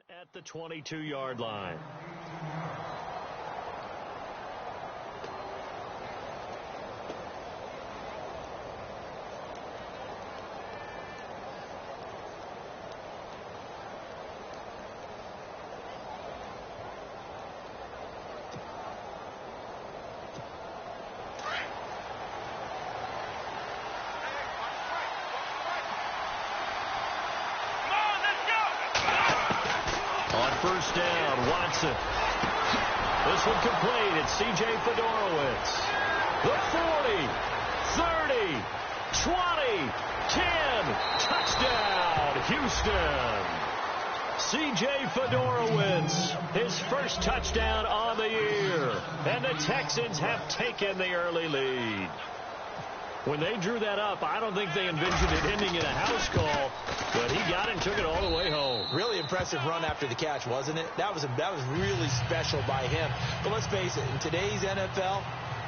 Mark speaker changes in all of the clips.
Speaker 1: at the 22-yard line. First down, Watson. This one complete. It's C.J. Fedorowicz. The 40, 30, 20, 10. Touchdown, Houston. C.J. Fedorowicz, his first touchdown on the year. And the Texans have taken the early lead. When they drew that up, I don't think they envisioned it ending in a house call, but he got it and took it all the way home.
Speaker 2: Really impressive run after the catch, wasn't it? That was really special by him. But let's face it, in today's NFL,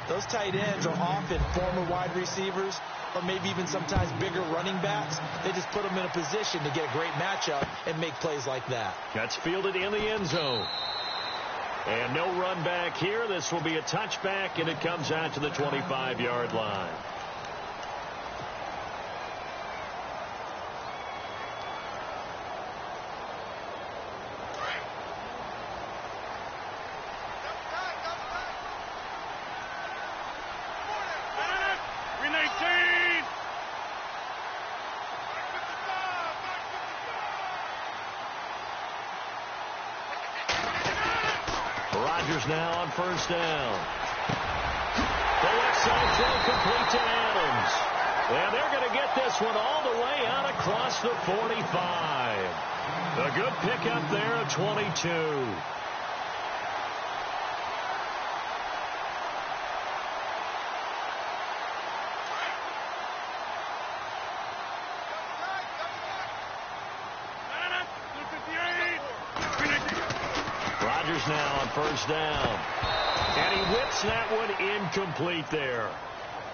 Speaker 2: those tight ends are often former wide receivers or maybe even sometimes bigger running backs. They just put them in a position to get a great matchup and make plays like that.
Speaker 1: That's fielded in the end zone. And no run back here. This will be a touchback, and it comes out to the 25-yard line. Now on first down. The left side throw complete to Adams. And they're going to get this one all the way out across the 45. A good pickup there at 22. Now on first down. And he whips that one incomplete there.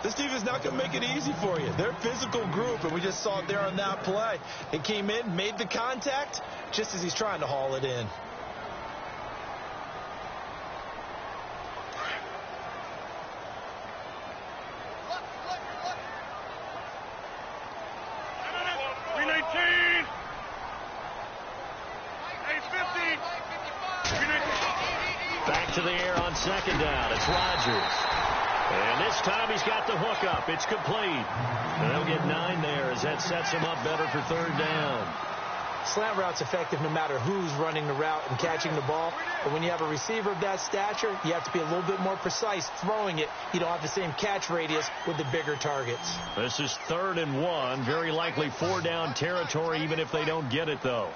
Speaker 2: This defense is not going to make it easy for you. They're a physical group, and we just saw it there on that play. It came in, made the contact, just as he's trying to haul it in.
Speaker 1: To the air on second down. It's Rodgers. And this time he's got the hook up. It's complete. And they'll get 9 there as that sets him up better for third down.
Speaker 2: Slant route's effective no matter who's running the route and catching the ball. But when you have a receiver of that stature, you have to be a little bit more precise throwing it. You don't have the same catch radius with the bigger targets.
Speaker 1: This is 3rd and 1. Very likely 4-down territory even if they don't get it, though.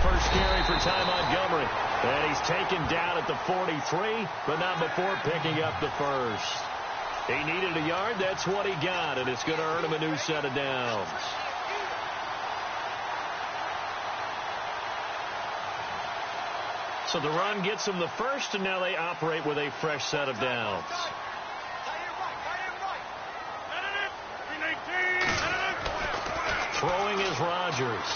Speaker 1: First carry for Ty Montgomery. And he's taken down at the 43, but not before picking up the first. He needed a yard. That's what he got, and it's going to earn him a new set of downs. So the run gets him the first, and now they operate with a fresh set of downs. Throwing is Rodgers.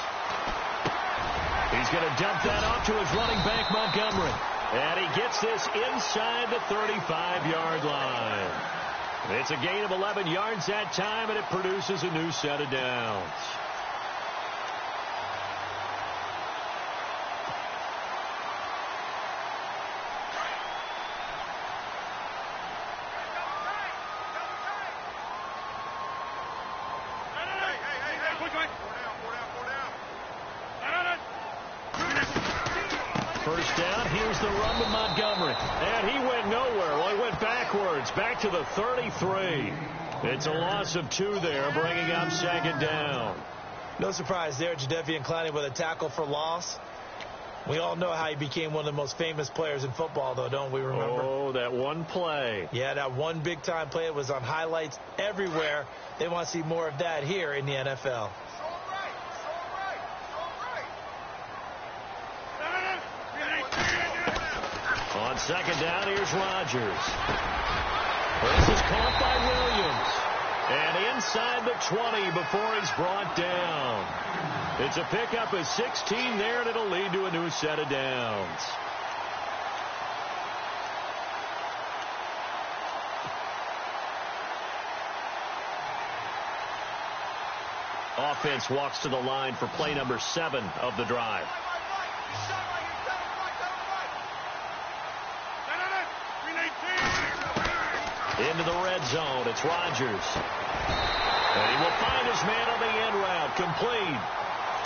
Speaker 1: He's going to dump that off to his running back, Montgomery. And he gets this inside the 35-yard line. It's a gain of 11 yards that time, and it produces a new set of downs. First down, here's the run with Montgomery. And he went nowhere. Well, he went backwards, back to the 33. It's a loss of 2 there, bringing up second down.
Speaker 2: No surprise there, Jadeveon Clowney with a tackle for loss. We all know how he became one of the most famous players in football, though, don't we remember?
Speaker 1: Oh, that one play.
Speaker 2: Yeah, that one big-time play. It was on highlights everywhere. They want to see more of that here in the NFL.
Speaker 1: On second down, here's Rodgers. This is caught by Williams. And inside the 20 before he's brought down. It's a pickup of 16 there, and it'll lead to a new set of downs. Offense walks to the line for play number 7 of the drive. Into the red zone. It's Rodgers. And he will find his man on the end route. Complete.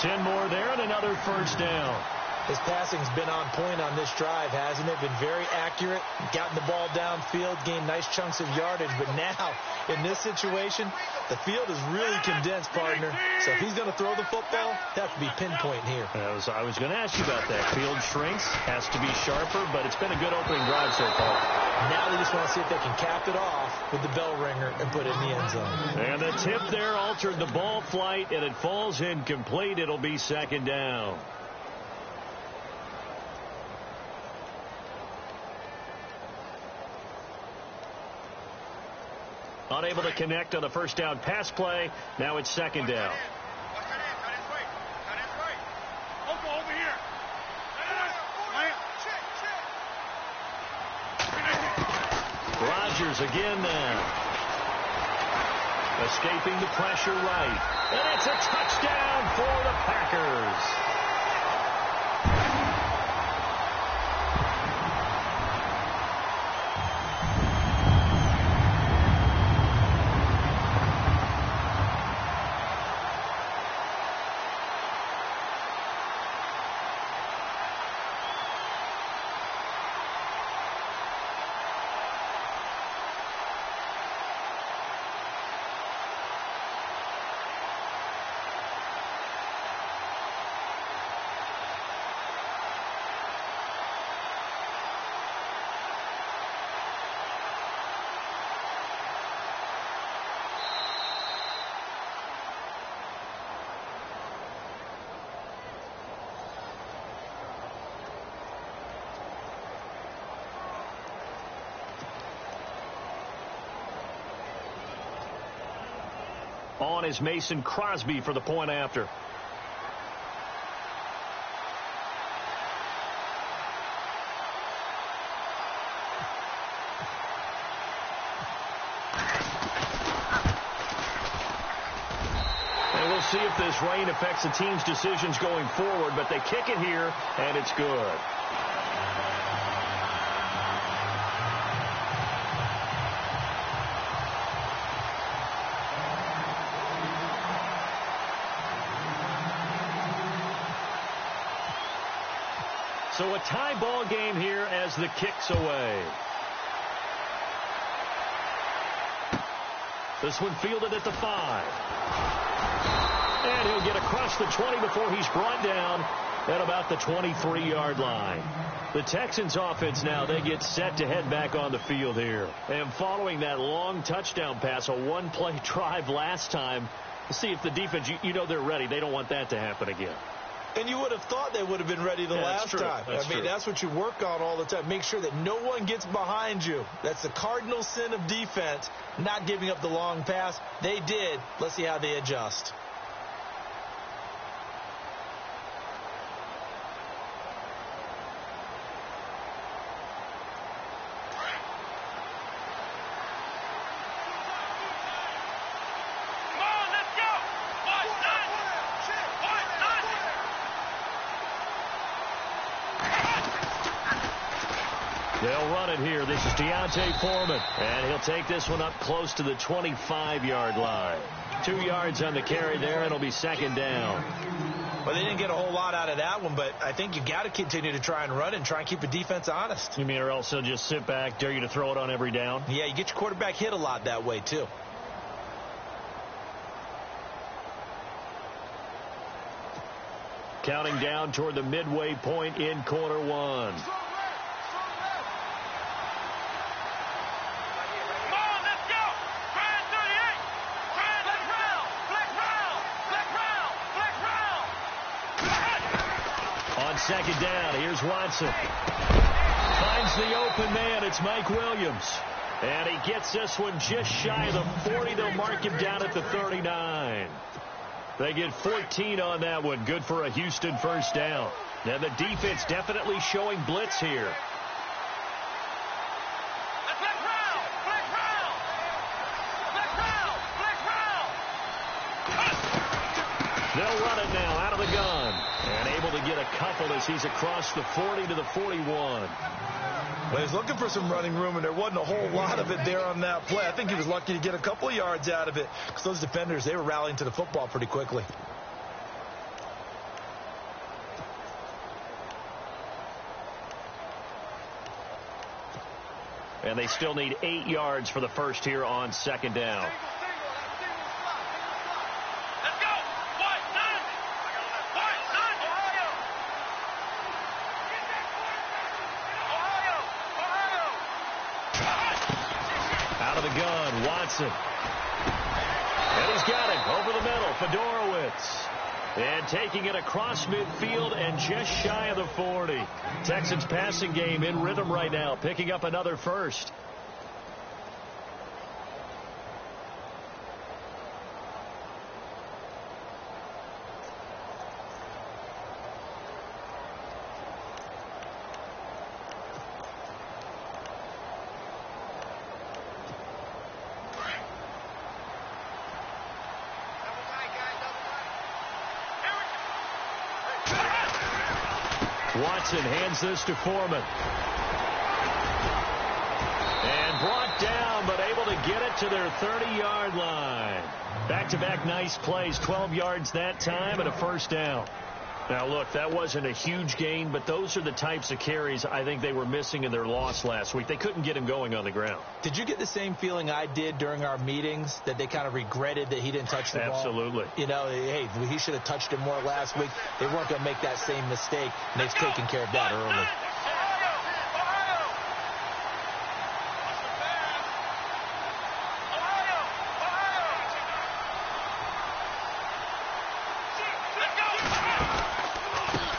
Speaker 1: 10 more there and another first down.
Speaker 2: His passing's been on point on this drive, hasn't it? Been very accurate, gotten the ball downfield, gained nice chunks of yardage. But now, in this situation, the field is really condensed, partner. So if he's going to throw the football, he'll have to be pinpoint here.
Speaker 1: I was going to ask you about that. Field shrinks, has to be sharper, but it's been a good opening drive so far.
Speaker 2: Now they just want to see if they can cap it off with the bell ringer and put it in the end zone.
Speaker 1: And the tip there altered the ball flight, and it falls incomplete. It'll be second down. Unable to connect on the first down pass play. Now it's second down. Rodgers again now. Escaping the pressure right. And it's a touchdown for the Packers. On is Mason Crosby for the point after. And we'll see if this rain affects the team's decisions going forward, but they kick it here, and it's good. So a tie ball game here as the kick's away. This one fielded at the 5. And he'll get across the 20 before he's brought down at about the 23-yard line. The Texans offense now, they get set to head back on the field here. And following that long touchdown pass, a one-play drive last time, to see if the defense, you know they're ready. They don't want that to happen again.
Speaker 2: And you would have thought they would have been ready the last time. I mean, that's what you work on all the time. Make sure that no one gets behind you. That's the cardinal sin of defense, not giving up the long pass. They did. Let's see how they adjust.
Speaker 1: They'll run it here. This is D'Onta Foreman. And he'll take this one up close to the 25-yard line. 2 yards on the carry there. It'll be second down.
Speaker 2: Well, they didn't get a whole lot out of that one, but I think you got to continue to try and run and try and keep the defense honest.
Speaker 1: You mean or else they'll just sit back, dare you to throw it on every down?
Speaker 2: Yeah, you get your quarterback hit a lot that way, too.
Speaker 1: Counting down toward the midway point in quarter one. Second down. Here's Watson. Finds the open man. It's Mike Williams. And he gets this one just shy of the 40. They'll mark him down at the 39. They get 14 on that one. Good for a Houston first down. And the defense definitely showing blitz here. They'll run it now out of the gun. And able to get a couple as he's across the 40 to the 41.
Speaker 2: Well, he's looking for some running room, and there wasn't a whole lot of it there on that play. I think he was lucky to get a couple of yards out of it because those defenders, they were rallying to the football pretty quickly.
Speaker 1: And they still need 8 yards for the first here on second down. Out of the gun, Watson. And he's got it over the middle, Fedorowicz. And taking it across midfield and just shy of the 40. Texans passing game in rhythm right now, picking up another first. Watson hands this to Foreman. And brought down, but able to get it to their 30-yard line. Back-to-back nice plays, 12 yards that time and a first down. Now, look, that wasn't a huge gain, but those are the types of carries I think they were missing in their loss last week. They couldn't get him going on the ground.
Speaker 2: Did you get the same feeling I did during our meetings, that they kind of regretted that he didn't touch the ball?
Speaker 1: Absolutely.
Speaker 2: You know, hey, he should have touched it more last week. They weren't going to make that same mistake, and they've taken care of that early.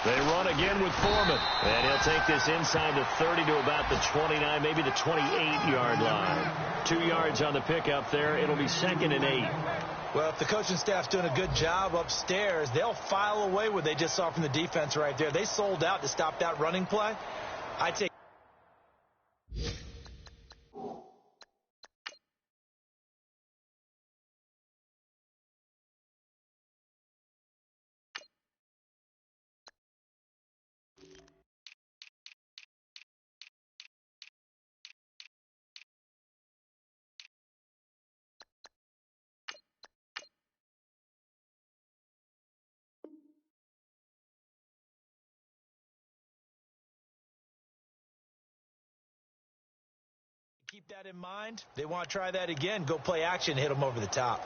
Speaker 1: They run again with Foreman. And he'll take this inside the 30 to about the 29, maybe the 28-yard line. 2 yards on the pickup there. It'll be 2nd and 8.
Speaker 2: Well, if the coaching staff's doing a good job upstairs, they'll file away what they just saw from the defense right there. They sold out to stop that running play. I take keep that in mind. They want to try that again. Go play action, hit them over the top.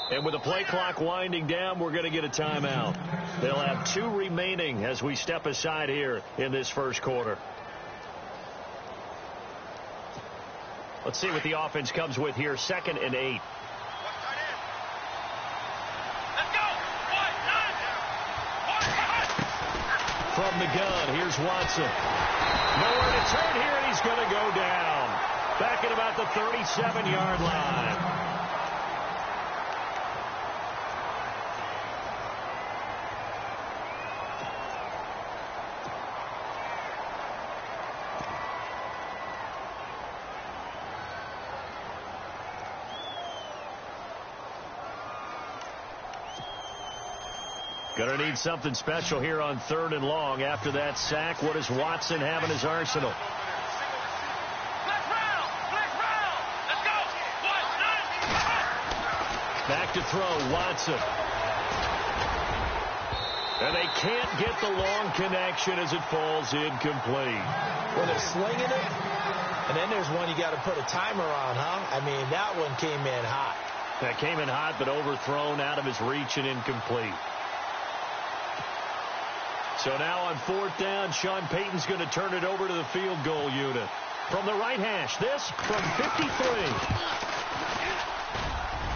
Speaker 1: And with the play clock winding down, we're going to get a timeout. They'll have 2 remaining as we step aside here in this first quarter. Let's see what the offense comes with here. 2nd and 8. From the gun, here's Watson. Nowhere to turn here, and he's going to go down. Back at about the 37-yard line. Going to need something special here on 3rd and long. After that sack, what does Watson have in his arsenal? Back to throw, Watson. And they can't get the long connection as it falls incomplete.
Speaker 2: Well, they're slinging it, and then there's one you got to put a timer on, huh? I mean, that one came in hot.
Speaker 1: That came in hot, but overthrown out of his reach and incomplete. So now on 4th down, Sean Payton's going to turn it over to the field goal unit. From the right hash, this from 53.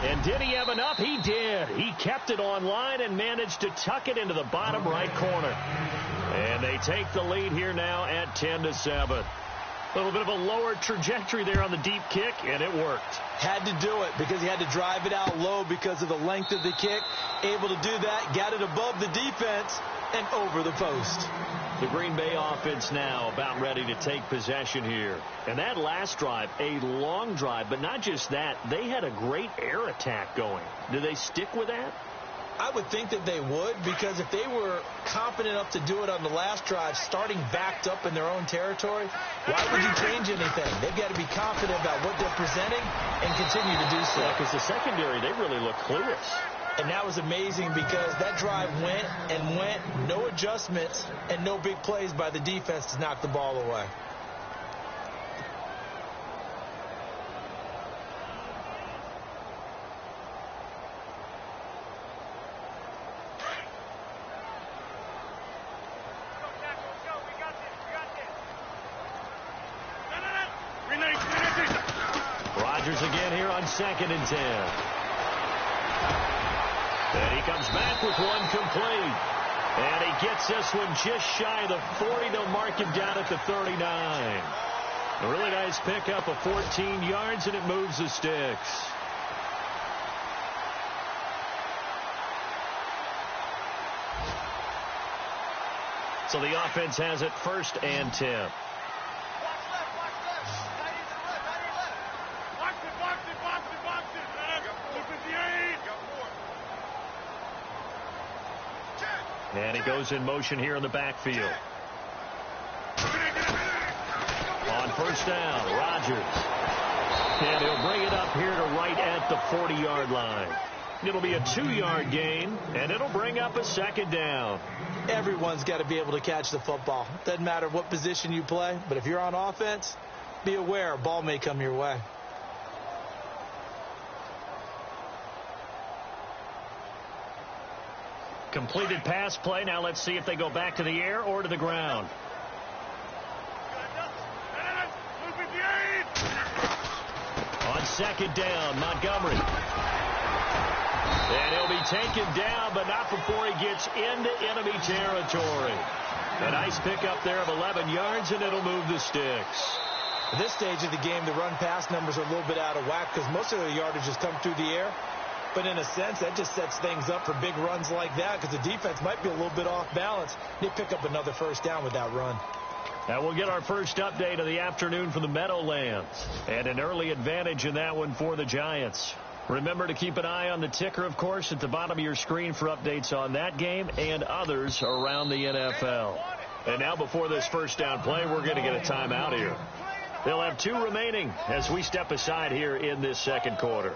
Speaker 1: And did he have enough? He did. He kept it online and managed to tuck it into the bottom right corner. And they take the lead here now at 10-7. A little bit of a lower trajectory there on the deep kick, and it worked.
Speaker 2: Had to do it because he had to drive it out low because of the length of the kick. Able to do that, got it above the defense, and over the post.
Speaker 1: The Green Bay offense now about ready to take possession here. And that last drive, a long drive, but not just that. They had a great air attack going. Do they stick with that?
Speaker 2: I would think that they would, because if they were confident enough to do it on the last drive, starting backed up in their own territory, why would you change anything? They've got to be confident about what they're presenting and continue to do so.
Speaker 1: Because the secondary, they really look clueless.
Speaker 2: And that was amazing because that drive went and went, no adjustments, and no big plays by the defense to knock the ball away.
Speaker 1: Rodgers again here on 2nd and 10. And he comes back with one complete. And he gets this one just shy of the 40. They'll mark him down at the 39. A really nice pickup of 14 yards, and it moves the sticks. So the offense has it 1st and 10. And he goes in motion here in the backfield. On 1st down, Rodgers. And he'll bring it up here to right at the 40-yard line. It'll be a 2-yard gain, and it'll bring up a 2nd down.
Speaker 2: Everyone's got to be able to catch the football. Doesn't matter what position you play, but if you're on offense, be aware a ball may come your way.
Speaker 1: Completed pass play. Now let's see if they go back to the air or to the ground. On 2nd down, Montgomery. And he'll be taken down, but not before he gets into enemy territory. A nice pickup there of 11 yards, and it'll move the sticks.
Speaker 2: At this stage of the game, the run-pass numbers are a little bit out of whack because most of the yardage has come through the air. But in a sense, that just sets things up for big runs like that because the defense might be a little bit off balance. They pick up another 1st down with that run.
Speaker 1: Now we'll get our first update of the afternoon from the Meadowlands. And an early advantage in that one for the Giants. Remember to keep an eye on the ticker, of course, at the bottom of your screen for updates on that game and others around the NFL. And now before this 1st down play, we're going to get a timeout here. They'll have 2 remaining as we step aside here in this 2nd quarter.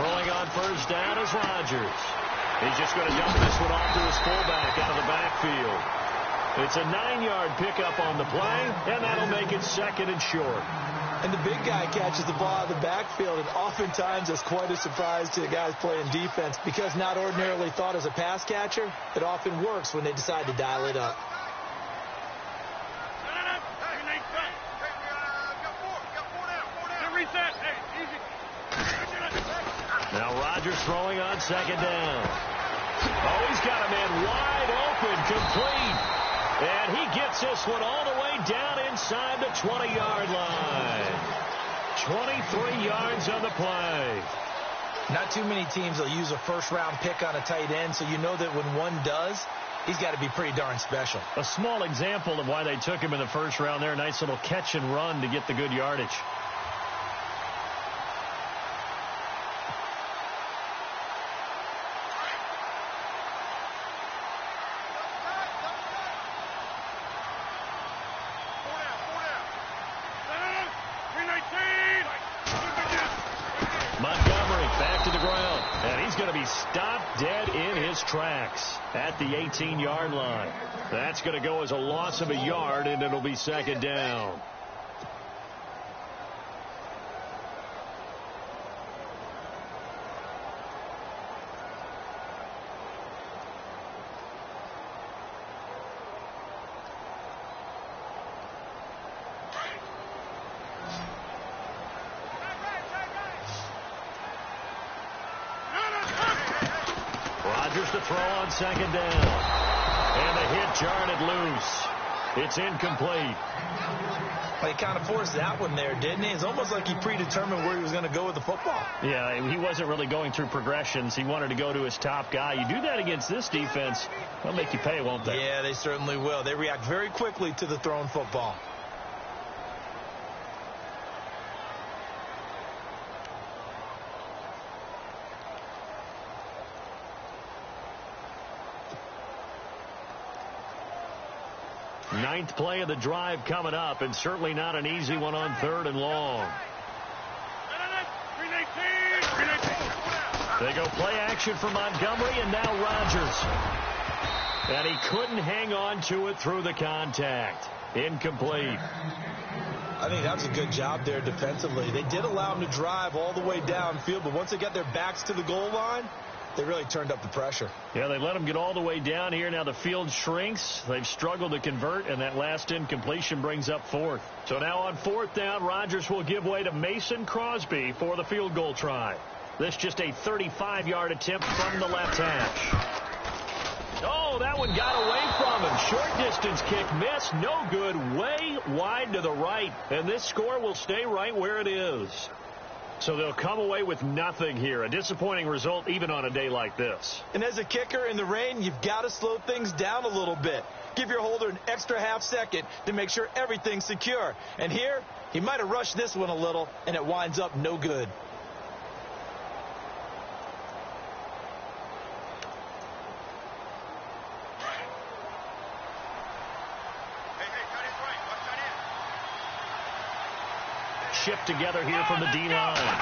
Speaker 1: Throwing on 1st down is Rodgers. He's just going to dump this one off to his fullback out of the backfield. It's a 9-yard pickup on the play, and that'll make it 2nd and short.
Speaker 2: And the big guy catches the ball out of the backfield, and oftentimes it's quite a surprise to the guys playing defense because not ordinarily thought as a pass catcher, it often works when they decide to dial it up.
Speaker 1: Now Rodgers throwing on 2nd down. Oh, he's got a man wide open, complete. And he gets this one all the way down inside the 20-yard line. 23 yards on the play.
Speaker 2: Not too many teams will use a 1st-round pick on a tight end, so you know that when one does, he's got to be pretty darn special.
Speaker 1: A small example of why they took him in the 1st round there. Nice little catch and run to get the good yardage. going to be stopped dead in his tracks at the 18-yard line. That's going to go as a loss of a yard, and it'll be second down. Rodgers to throw on second down. And the hit jarred loose. It's incomplete.
Speaker 2: Well, he kind of forced that one there, didn't he? It's almost like he predetermined where he was going to go with the football.
Speaker 1: Yeah, he wasn't really going through progressions. He wanted to go to his top guy. You do that against this defense, they'll make you pay, won't they?
Speaker 2: Yeah, they certainly will. They react very quickly to the thrown football.
Speaker 1: Ninth play of the drive coming up, and certainly not an easy one on third and long. They go play action for Montgomery, and now Rodgers. And he couldn't hang on to it through the contact. Incomplete.
Speaker 2: I think that was a good job there defensively. They did allow him to drive all the way downfield, but once they got their backs to the goal line, they really turned up the pressure.
Speaker 1: Yeah, they let him get all the way down here. Now the field shrinks. They've struggled to convert, and that last incompletion brings up fourth. So now on fourth down, Rodgers will give way to Mason Crosby for the field goal try. This just a 35-yard attempt from the left hash. Oh, that one got away from him. Short distance kick missed. No good. Way wide to the right. And this score will stay right where it is. So they'll come away with nothing here. A disappointing result even on a day like this.
Speaker 2: And as a kicker in the rain, you've got to slow things down a little bit. Give your holder an extra half second to make sure everything's secure. And here, he might have rushed this one a little, and it winds up no good.
Speaker 1: Shift together here from the D-line.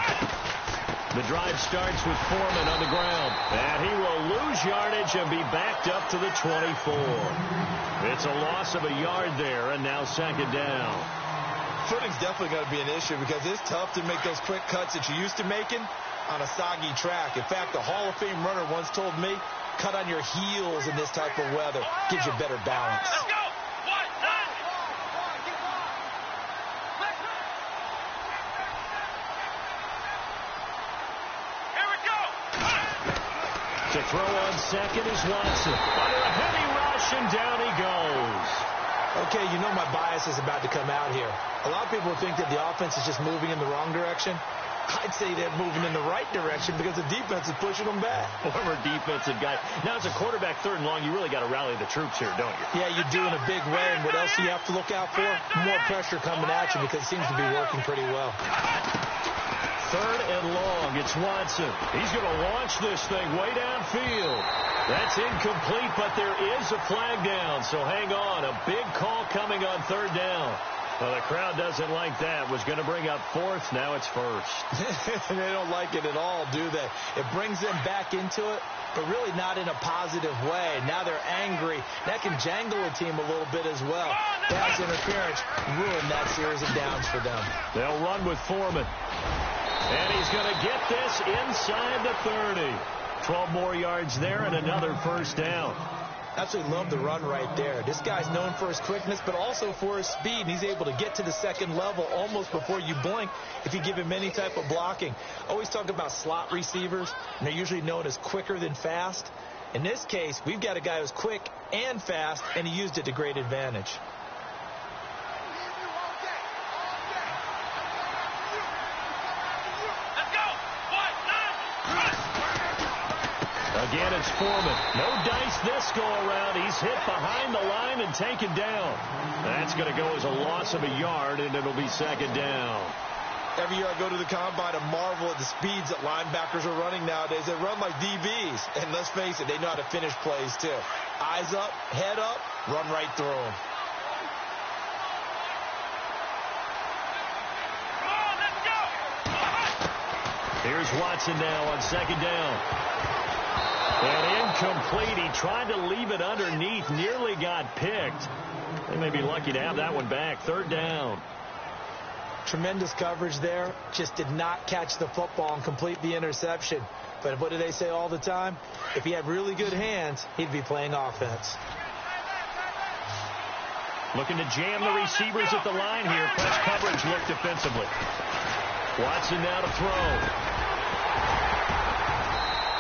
Speaker 1: The drive starts with Foreman on the ground. And he will lose yardage and be backed up to the 24. It's a loss of a yard there, and now second down.
Speaker 2: Footing's definitely going to be an issue because it's tough to make those quick cuts that you're used to making on a soggy track. In fact, the Hall of Fame runner once told me, cut on your heels in this type of weather. Gives you better balance.
Speaker 3: Let's go!
Speaker 1: To throw on second is Watson. Under a heavy rush, and down he goes.
Speaker 2: Okay, you know my bias is about to come out here. A lot of people think that the offense is just moving in the wrong direction. I'd say they're moving in the right direction because the defense is pushing them back.
Speaker 1: Former defensive guy. Now, as a quarterback, third and long, you really got to rally the troops here, don't you?
Speaker 2: Yeah, you do in a big way. And what else do you have to look out for? More pressure coming at you because it seems to be working pretty well.
Speaker 1: Third and long. It's Watson. He's going to launch this thing way downfield. That's incomplete, but there is a flag down. So hang on. A big call coming on third down. Well, the crowd doesn't like that. Was going to bring up fourth. Now it's first.
Speaker 2: They don't like it at all, do they? It brings them back into it, but really not in a positive way. Now they're angry. That can jangle a team a little bit as well. Pass interference ruined that series of downs for them.
Speaker 1: They'll run with Foreman. And he's going to get this inside the 30. 12 more yards there and another first down.
Speaker 2: Absolutely love the run right there. This guy's known for his quickness, but also for his speed. And he's able to get to the second level almost before you blink if you give him any type of blocking. Always talk about slot receivers, and they're usually known as quicker than fast. In this case, we've got a guy who's quick and fast, and he used it to great advantage.
Speaker 1: Again, it's Foreman. No dice this go-around. He's hit behind the line and taken down. That's going to go as a loss of a yard, and it'll be second down.
Speaker 2: Every year I go to the combine and marvel at the speeds that linebackers are running nowadays. They run like DBs. And let's face it, they know how to finish plays, too. Eyes up, head up, run right through them.
Speaker 1: Here's Watson now on second down. And incomplete. He tried to leave it underneath. Nearly got picked. They may be lucky to have that one back. Third down.
Speaker 2: Tremendous coverage there. Just did not catch the football and complete the interception. But what do they say all the time? If he had really good hands, he'd be playing offense.
Speaker 1: Looking to jam the receivers at the line here. Press coverage look defensively. Watson now to throw.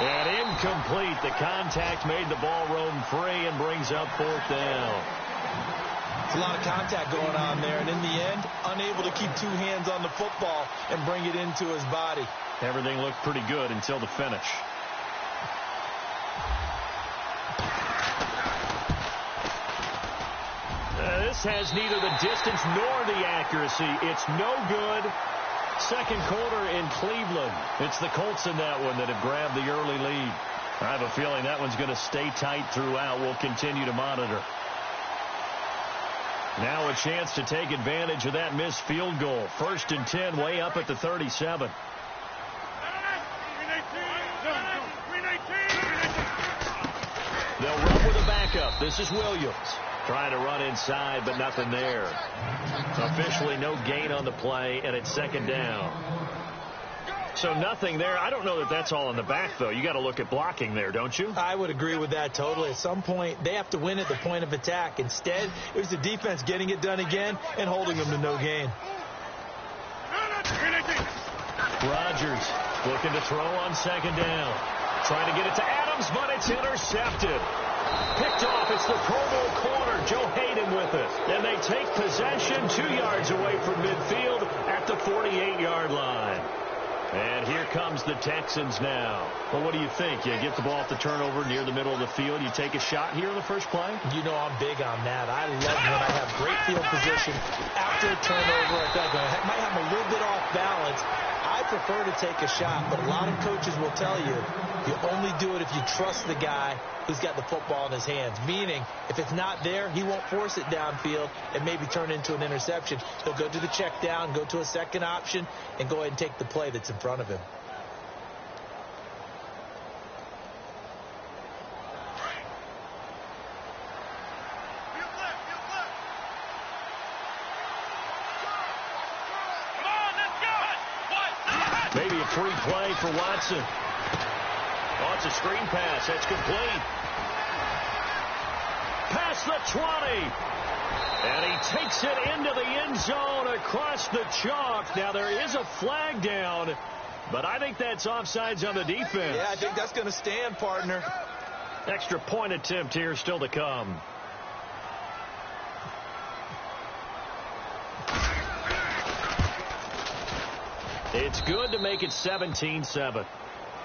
Speaker 1: And incomplete. The contact made the ball roam free and brings up fourth down.
Speaker 2: There's a lot of contact going on there, and in the end, unable to keep two hands on the football and bring it into his body.
Speaker 1: Everything looked pretty good until the finish. This has neither the distance nor the accuracy. It's no good. Second quarter in Cleveland. It's the Colts in that one that have grabbed the early lead. I have a feeling that one's going to stay tight throughout. We'll continue to monitor. Now a chance to take advantage of that missed field goal. 1st and 10, way up at the 37. They'll run with a backup. This is Williams. Trying to run inside, but nothing there. Officially no gain on the play, and it's 2nd down. So nothing there. I don't know that that's all in the back, though. You got to look at blocking there, don't you?
Speaker 2: I would agree with that totally. At some point, they have to win at the point of attack. Instead, it was the defense getting it done again and holding them to no gain.
Speaker 1: Rodgers looking to throw on 2nd down. Trying to get it to Adams, but it's intercepted. Picked off. It's the Pro Bowl corner, Joe Hayden, with it. And they take possession 2 yards away from midfield at the 48-yard line. And here comes the Texans now. Well, what do you think? You get the ball off the turnover near the middle of the field. You take a shot here in the first play?
Speaker 2: You know I'm big on that. I love when I have great field position after a turnover. I think I might have a little bit off balance. I prefer to take a shot, but a lot of coaches will tell you only do it if you trust the guy who's got the football in his hands. Meaning, if it's not there, he won't force it downfield and maybe turn into an interception. He'll go to the check down, go to a second option, and go ahead and take the play that's in front of him.
Speaker 1: Maybe a free play for Watson. Oh, it's a screen pass. That's complete. Past the 20. And he takes it into the end zone across the chalk. Now, there is a flag down, but I think that's offsides on the defense.
Speaker 2: Yeah, I think that's going to stand, partner.
Speaker 1: Extra point attempt here still to come. It's good to make it 17-7.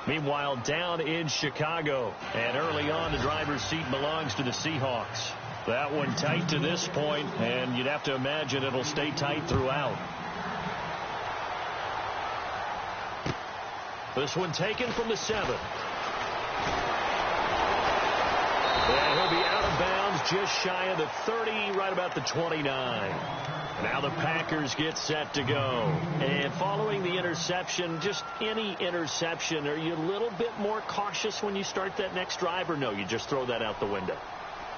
Speaker 1: Meanwhile, down in Chicago. And early on, the driver's seat belongs to the Seahawks. That one tight to this point, and you'd have to imagine it'll stay tight throughout. This one taken from the 7. And he'll be out of bounds just shy of the 30, right about the 29. Now the Packers get set to go. And following the interception, just any interception, are you a little bit more cautious when you start that next drive, or no, you just throw that out the window?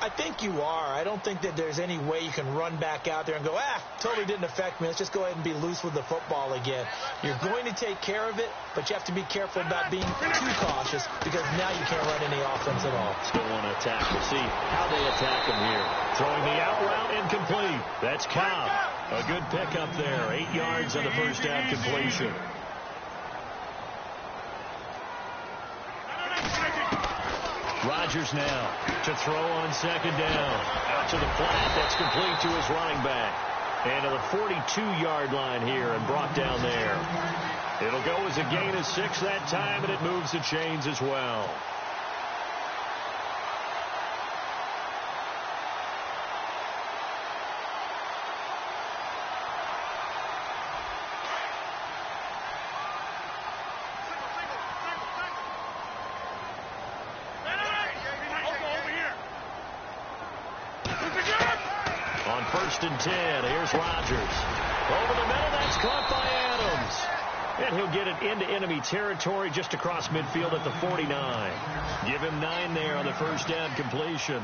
Speaker 2: I think you are. I don't think that there's any way you can run back out there and go, totally didn't affect me. Let's just go ahead and be loose with the football again. You're going to take care of it, but you have to be careful about being too cautious because now you can't run any offense at all.
Speaker 1: Still want to attack. We'll see how they attack him here. Throwing the out route incomplete. That's Cobb. A good pickup there. 8 yards on the first down completion. Rodgers now to throw on 2nd down. Out to the flat. That's complete to his running back. And to the 42-yard line here and brought down there. It'll go as a gain of 6 that time, and it moves the chains as well. On 1st and 10, here's Rodgers. Over the middle, that's caught by Adams. And he'll get it into enemy territory just across midfield at the 49. Give him 9 there on the first down completion.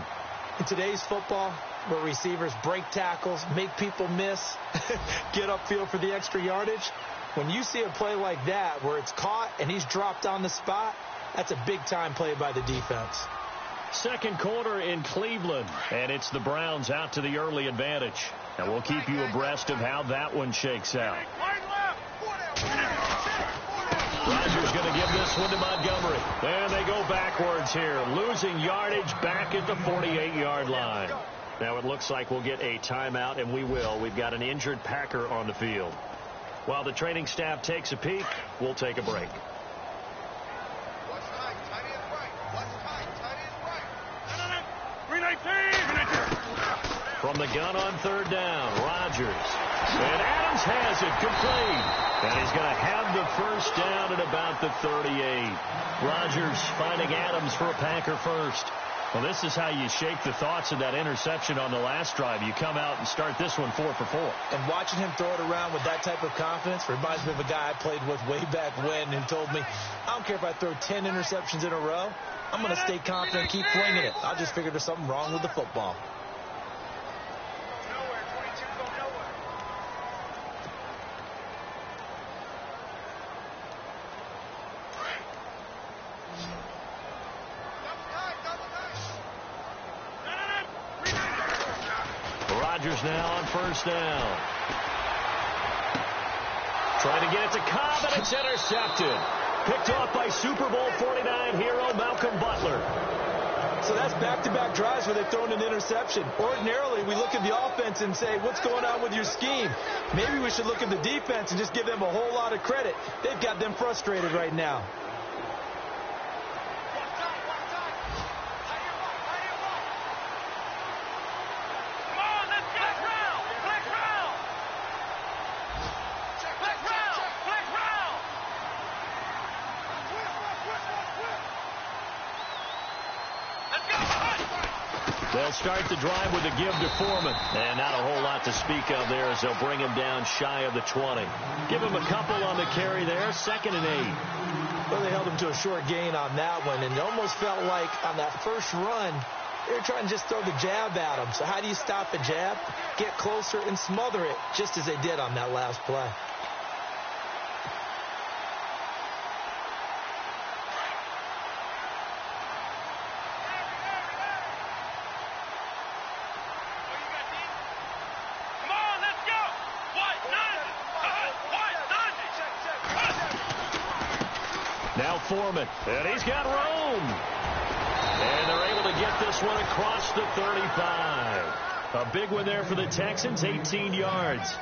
Speaker 2: In today's football, where receivers break tackles, make people miss, get upfield for the extra yardage, when you see a play like that where it's caught and he's dropped on the spot, that's a big-time play by the defense.
Speaker 1: Second quarter in Cleveland, and it's the Browns out to the early advantage. And we'll keep you abreast of how that one shakes out. Rodgers going to give this one to Montgomery. And they go backwards here, losing yardage back at the 48-yard line. Now it looks like we'll get a timeout, and we will. We've got an injured Packer on the field. While the training staff takes a peek, we'll take a break. From the gun on third down, Rodgers. And Adams has it complete. And he's going to have the first down at about the 38. Rodgers finding Adams for a Packer first. Well, this is how you shake the thoughts of that interception on the last drive. You come out and start this one 4 for 4.
Speaker 2: And watching him throw it around with that type of confidence reminds me of a guy I played with way back when who told me, I don't care if I throw 10 interceptions in a row. I'm going to stay confident and keep flinging it. I just figured there's something wrong with the football.
Speaker 1: Rodgers now on first down. Trying to get it to Cobb, and it's intercepted. Picked off by Super Bowl 49 hero Malcolm Butler.
Speaker 2: So that's back-to-back drives where they've thrown an interception. Ordinarily, we look at the offense and say, what's going on with your scheme? Maybe we should look at the defense and just give them a whole lot of credit. They've got them frustrated right now.
Speaker 1: They'll start the drive with a give to Foreman. And not a whole lot to speak of there as they'll bring him down shy of the 20. Give him a couple on the carry there, 2nd and 8.
Speaker 2: Well, they held him to a short gain on that one, and it almost felt like on that first run, they were trying to just throw the jab at him. So how do you stop a jab? Get closer and smother it, just as they did on that last play.
Speaker 1: Now Foreman, and he's got room. And they're able to get this one across the 35. A big one there for the Texans, 18 yards.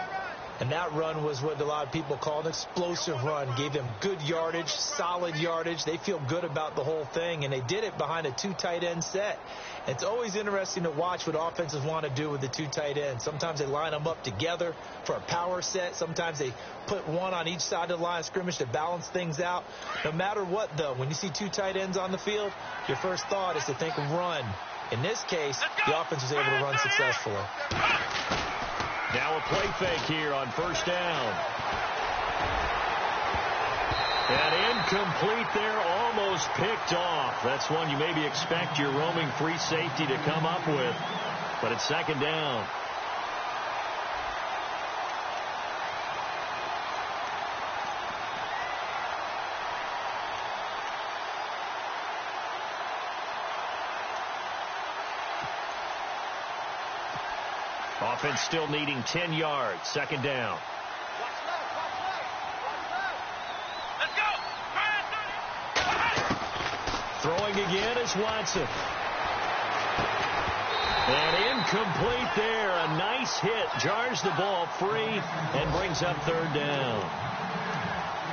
Speaker 2: And that run was what a lot of people call an explosive run. Gave them good yardage, solid yardage. They feel good about the whole thing, and they did it behind a 2 tight end set. It's always interesting to watch what offenses want to do with the 2 tight ends. Sometimes they line them up together for a power set. Sometimes they put one on each side of the line of scrimmage to balance things out. No matter what, though, when you see 2 tight ends on the field, your first thought is to think run. In this case, the offense was able to run successfully.
Speaker 1: Now a play fake here on first down. And incomplete there, almost picked off. That's one you maybe expect your roaming free safety to come up with. But it's 2nd down. Offense still needing 10 yards. 2nd down.
Speaker 3: Let's go.
Speaker 1: Throwing again is Watson. And incomplete there. A nice hit. Jars the ball free and brings up 3rd down.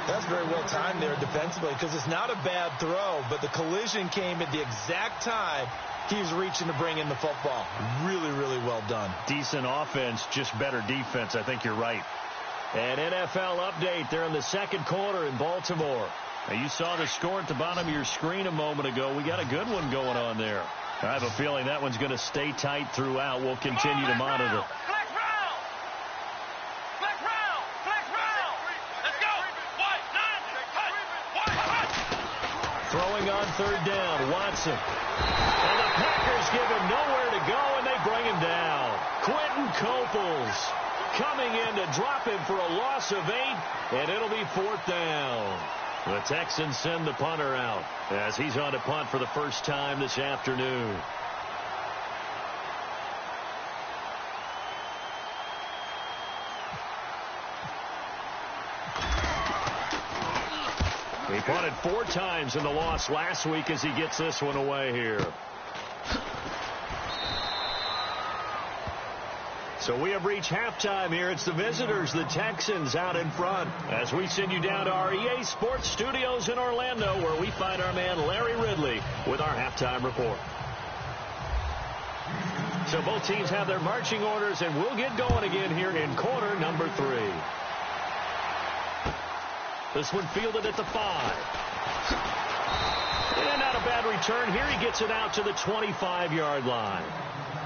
Speaker 2: That's very well timed there defensively because it's not a bad throw, but the collision came at the exact time he was reaching to bring in the football. Really, really well done.
Speaker 1: Decent offense, just better defense. I think you're right. An NFL update there in the 2nd quarter in Baltimore. Now, you saw the score at the bottom of your screen a moment ago. We got a good one going on there. I have a feeling that one's going to stay tight throughout. We'll continue to monitor.
Speaker 3: Black round. Let's go. White.
Speaker 1: third down. Watson. And the Packers give him nowhere to go, and they bring him down. Quentin Coples coming in to drop him for a loss of 8, and it'll be fourth down. The Texans send the punter out as he's on to punt for the first time this afternoon. He punted 4 times in the loss last week as he gets this one away here. So we have reached halftime here. It's the visitors, the Texans, out in front as we send you down to our EA Sports Studios in Orlando, where we find our man Larry Ridley with our halftime report. So both teams have their marching orders, and we'll get going again here in quarter number 3. This one fielded at the 5. And not a bad return here. He gets it out to the 25-yard line.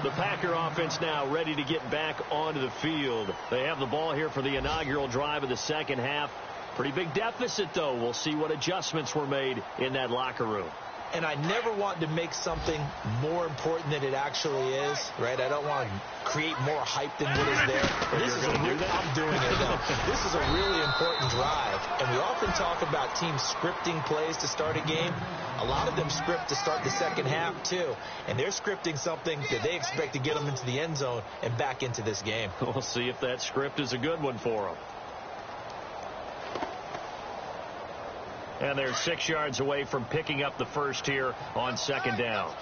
Speaker 1: The Packer offense now ready to get back onto the field. They have the ball here for the inaugural drive of the second half. Pretty big deficit, though. We'll see what adjustments were made in that locker room.
Speaker 2: And I never want to make something more important than it actually is, right? I don't want to create more hype than what is there. I'm doing it, though. This is a really important drive, and we often talk about teams scripting plays to start a game. A lot of them script to start the second half, too, and they're scripting something that they expect to get them into the end zone and back into this game.
Speaker 1: We'll see if that script is a good one for them. And they're 6 yards away from picking up the first here on second down.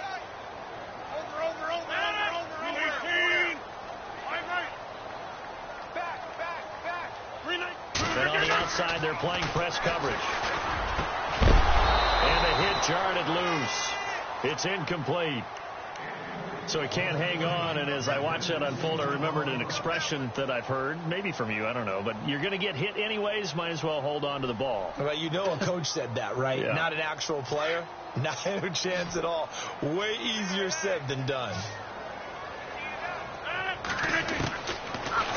Speaker 1: And on the outside, they're playing press coverage. And the hit jarred it loose. It's incomplete. So he can't hang on, and as I watch that unfold, I remembered an expression that I've heard, maybe from you, I don't know, but you're going to get hit anyways, might as well hold on to the ball.
Speaker 2: Well, you know a coach said that, right?
Speaker 1: Yeah. Not
Speaker 2: an actual player. Not a chance at all. Way easier said than done.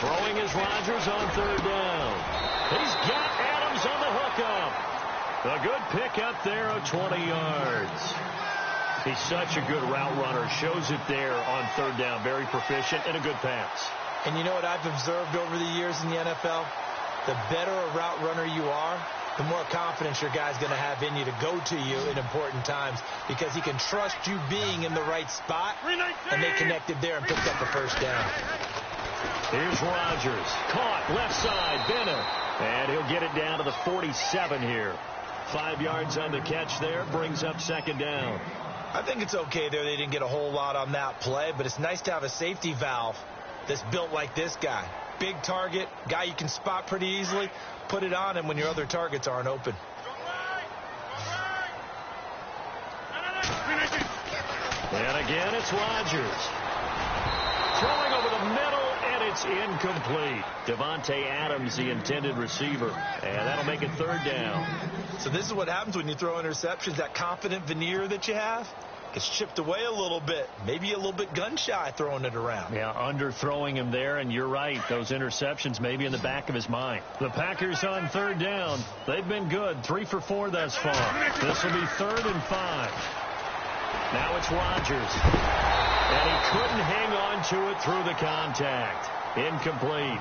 Speaker 1: Throwing is Rodgers on third down. He's got Adams on the hookup. A good pickup there of 20 yards. He's such a good route runner. Shows it there on third down. Very proficient and a good pass.
Speaker 2: And you know what I've observed over the years in the NFL? The better a route runner you are, the more confidence your guy's going to have in you to go to you in important times because he can trust you being in the right spot, and they connected there and picked up the first down.
Speaker 1: Here's Rodgers. Caught left side. Bennett. And he'll get it down to the 47 here. 5 yards on the catch there. Brings up second down.
Speaker 2: I think it's okay there. They didn't get a whole lot on that play, but it's nice to have a safety valve that's built like this guy. Big target, guy you can spot pretty easily. Put it on him when your other targets aren't open.
Speaker 1: And again, it's Rodgers. Throwing over the middle, and it's incomplete. Davante Adams, the intended receiver, and that'll make it third down.
Speaker 2: So this is what happens when you throw interceptions. That confident veneer that you have gets chipped away a little bit. Maybe a little bit gun-shy throwing it around.
Speaker 1: Yeah, underthrowing him there, and you're right. Those interceptions may be in the back of his mind. The Packers on third down. They've been good. 3 for 4 thus far. This will be 3rd and 5. Now it's Rodgers. And he couldn't hang on to it through the contact. Incomplete.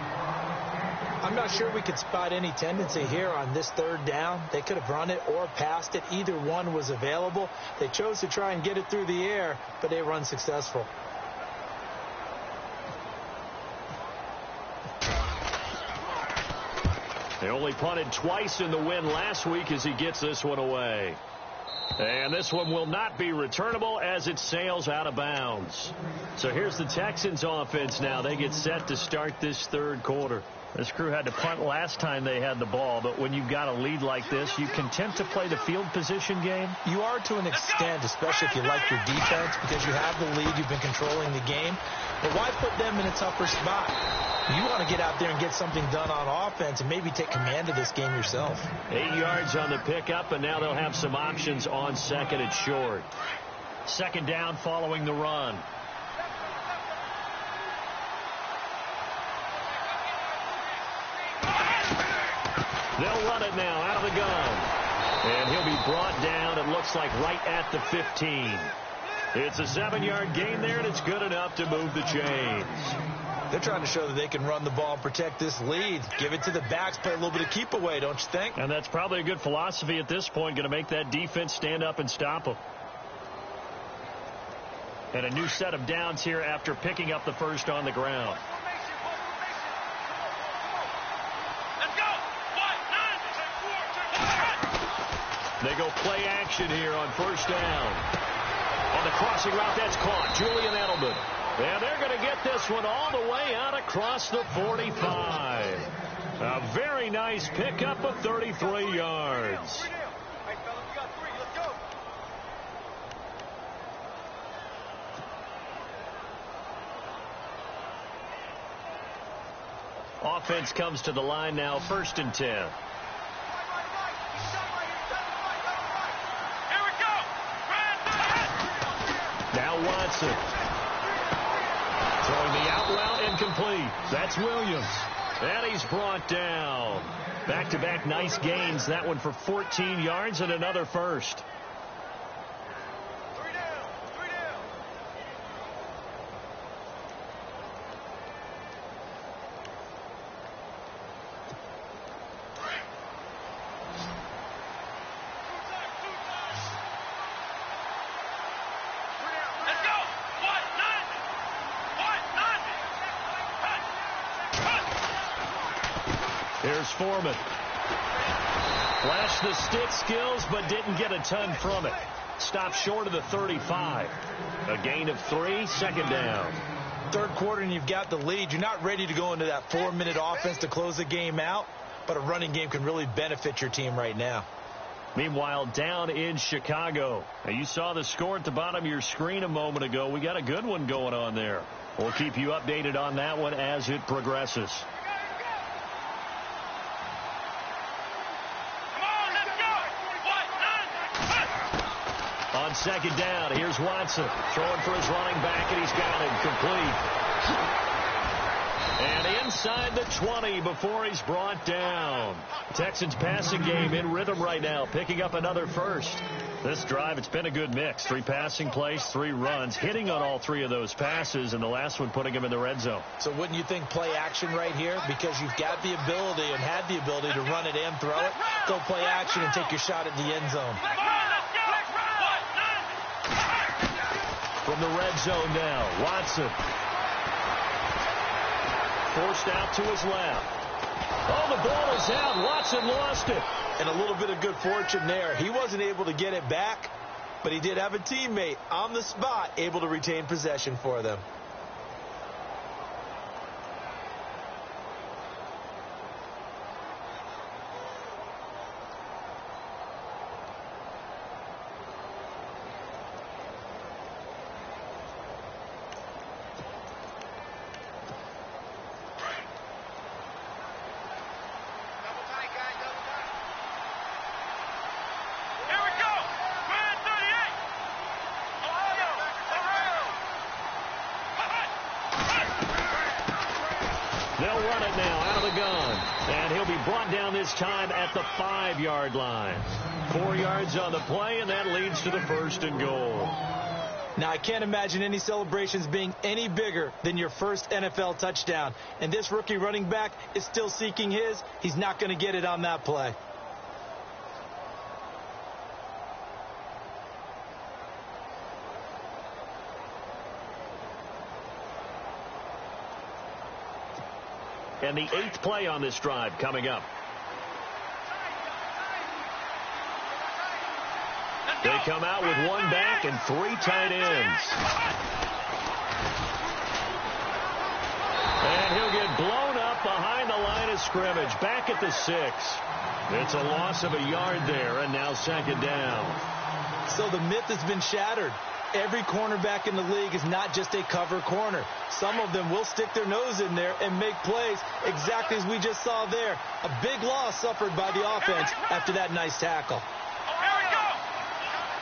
Speaker 2: I'm not sure we could spot any tendency here on this third down. They could have run it or passed it. Either one was available. They chose to try and get it through the air, but they were unsuccessful.
Speaker 1: They only punted twice in the win last week as he gets this one away. And this one will not be returnable as it sails out of bounds. So here's the Texans offense now. They get set to start this third quarter. This crew had to punt last time they had the ball, but when you've got a lead like this, you content to play the field position game?
Speaker 2: You are to an extent, especially if you like your defense, because you have the lead, you've been controlling the game. But why put them in a tougher spot? You want to get out there and get something done on offense and maybe take command of this game yourself.
Speaker 1: 8 yards on the pickup, and now they'll have some options on second and short. Second down following the run. They'll run it now out of the gun. And he'll be brought down, it looks like, right at the 15. It's a 7-yard gain there, and it's good enough to move the chains.
Speaker 2: They're trying to show that they can run the ball and protect this lead. Give it to the backs, play a little bit of keep away, don't you think?
Speaker 1: And that's probably a good philosophy at this point, going to make that defense stand up and stop them. And a new set of downs here after picking up the first on the ground. They go play action here on first down. On the crossing route, that's caught. Julian Edelman. And they're going to get this one all the way out across the 45. A very nice pickup of 33 yards. Offense comes to the line now, 1st and 10. Now Watson. Throwing the out route incomplete. That's Williams. And he's brought down. Back-to-back nice gains. That one for 14 yards and another first. Here's Foreman. Flashed the stick skills, but didn't get a ton from it. Stopped short of the 35. A gain of 3, 2nd down.
Speaker 2: Third quarter and you've got the lead. You're not ready to go into that 4-minute offense to close the game out, but a running game can really benefit your team right now.
Speaker 1: Meanwhile, down in Chicago. Now, you saw the score at the bottom of your screen a moment ago. We got a good one going on there. We'll keep you updated on that one as it progresses. On 2nd down, here's Watson throwing for his running back, and he's got him complete. And inside the 20 before he's brought down. Texans passing game in rhythm right now, picking up another first. This drive, it's been a good mix. 3 passing plays, 3 runs, hitting on all 3 of those passes, and the last one putting him in the red zone.
Speaker 2: So wouldn't you think play action right here? Because you've got the ability and had the ability to run it and throw it. Go play action and take your shot at the end zone.
Speaker 1: From the red zone now, Watson. Forced out to his left. Oh, the ball is out. Watson lost it.
Speaker 2: And a little bit of good fortune there. He wasn't able to get it back, but he did have a teammate on the spot able to retain possession for them.
Speaker 1: They'll run it now out of the gun. And he'll be brought down this time at the 5-yard line. 4 yards on the play, and that leads to the 1st and goal.
Speaker 2: Now, I can't imagine any celebrations being any bigger than your first NFL touchdown. And this rookie running back is still seeking his. He's not going to get it on that play.
Speaker 1: And the 8th play on this drive coming up. They come out with 1 back and 3 tight ends. And he'll get blown up behind the line of scrimmage. Back at the 6. It's a loss of a yard there, and now 2nd down.
Speaker 2: So the myth has been shattered. Every cornerback in the league is not just a cover corner. Some of them will stick their nose in there and make plays exactly as we just saw there. A big loss suffered by the offense after that nice tackle.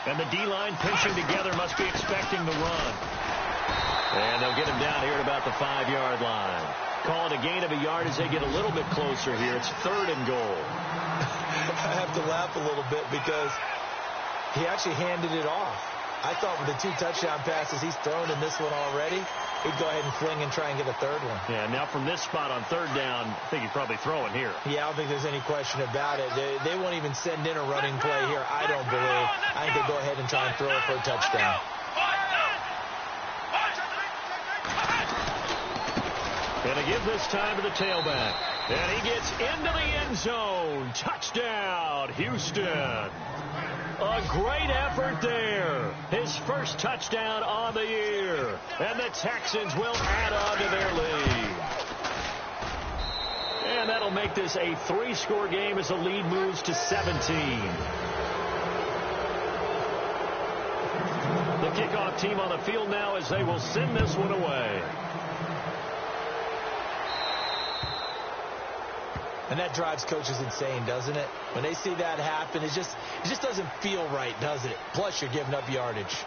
Speaker 1: And the D-line pinching together must be expecting the run. And they'll get him down here at about the 5-yard line. Call it a gain of a yard as they get a little bit closer here. It's 3rd and goal.
Speaker 2: I have to laugh a little bit because he actually handed it off. I thought with the 2 touchdown passes he's thrown in this one already, he'd go ahead and fling and try and get a third one.
Speaker 1: Yeah, now from this spot on 3rd down, I think he'd probably throw it here.
Speaker 2: Yeah, I don't think there's any question about it. They won't even send in a running play here, I don't believe. I think they'll go ahead and try and throw it for a touchdown.
Speaker 1: Gonna give this time to the tailback. And he gets into the end zone. Touchdown, Houston. A great effort there. His first touchdown on the year. And the Texans will add on to their lead. And that'll make this a 3-score game as the lead moves to 17. The kickoff team on the field now as they will send this one away.
Speaker 2: And that drives coaches insane, doesn't it? When they see that happen, it just doesn't feel right, does it? Plus, you're giving up yardage.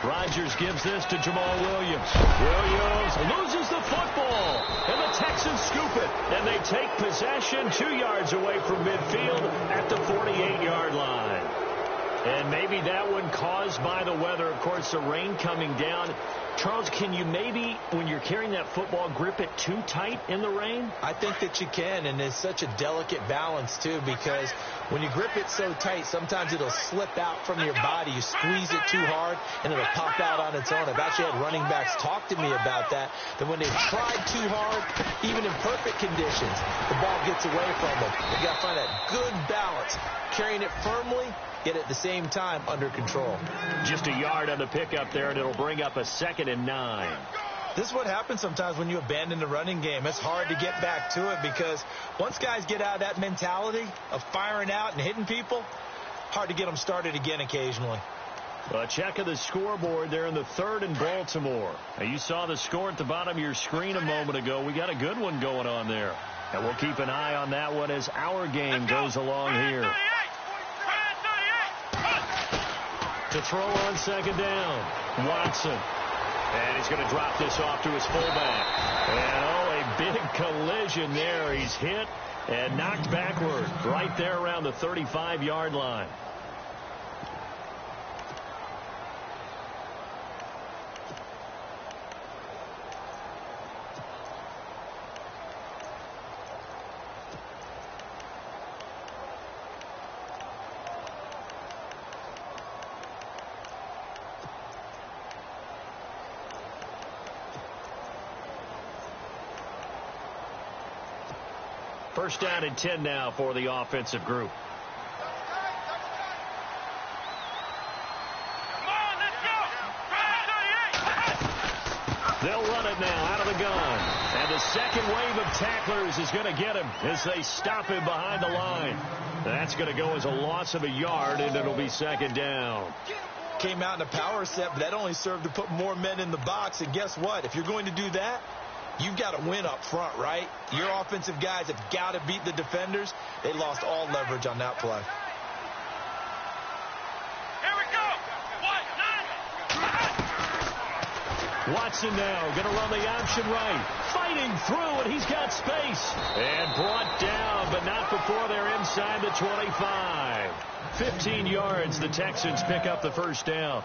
Speaker 1: Rodgers gives this to Jamal Williams. Williams loses the football, and the Texans scoop it, and they take possession 2 yards away from midfield at the 48-yard line. And maybe that one caused by the weather. Of course, the rain coming down. Charles, can you maybe, when you're carrying that football, grip it too tight in the rain?
Speaker 2: I think that you can, and it's such a delicate balance, too, because when you grip it so tight, sometimes it'll slip out from your body. You squeeze it too hard, and it'll pop out on its own. I've actually had running backs talk to me about that when they've tried too hard, even in perfect conditions, the ball gets away from them. They've got to find that good balance, carrying it firmly, yet at the same time under control.
Speaker 1: Just a yard on the pickup there, and it'll bring up a 2nd and 9.
Speaker 2: This is what happens sometimes when you abandon the running game. It's hard to get back to it because once guys get out of that mentality of firing out and hitting people, hard to get them started again occasionally.
Speaker 1: A check of the scoreboard there in the 3rd and Baltimore. Now, you saw the score at the bottom of your screen a moment ago. We got a good one going on there. And we'll keep an eye on that one as our game goes along here. To throw on 2nd down, Watson. And he's going to drop this off to his fullback. And, a big collision there. He's hit and knocked backward right there around the 35-yard line. First down and 10 now for the offensive group. They'll run it now out of the gun. And the second wave of tacklers is going to get him as they stop him behind the line. That's going to go as a loss of a yard, and it'll be 2nd down.
Speaker 2: Came out in a power set, but that only served to put more men in the box. And guess what? If you're going to do that, you've got to win up front, right? Your offensive guys have got to beat the defenders. They lost all leverage on that play.
Speaker 3: Here we go.
Speaker 1: Watson now going to run the option right. Fighting through, and he's got space. And brought down, but not before they're inside the 25. 15 yards, the Texans pick up the first down.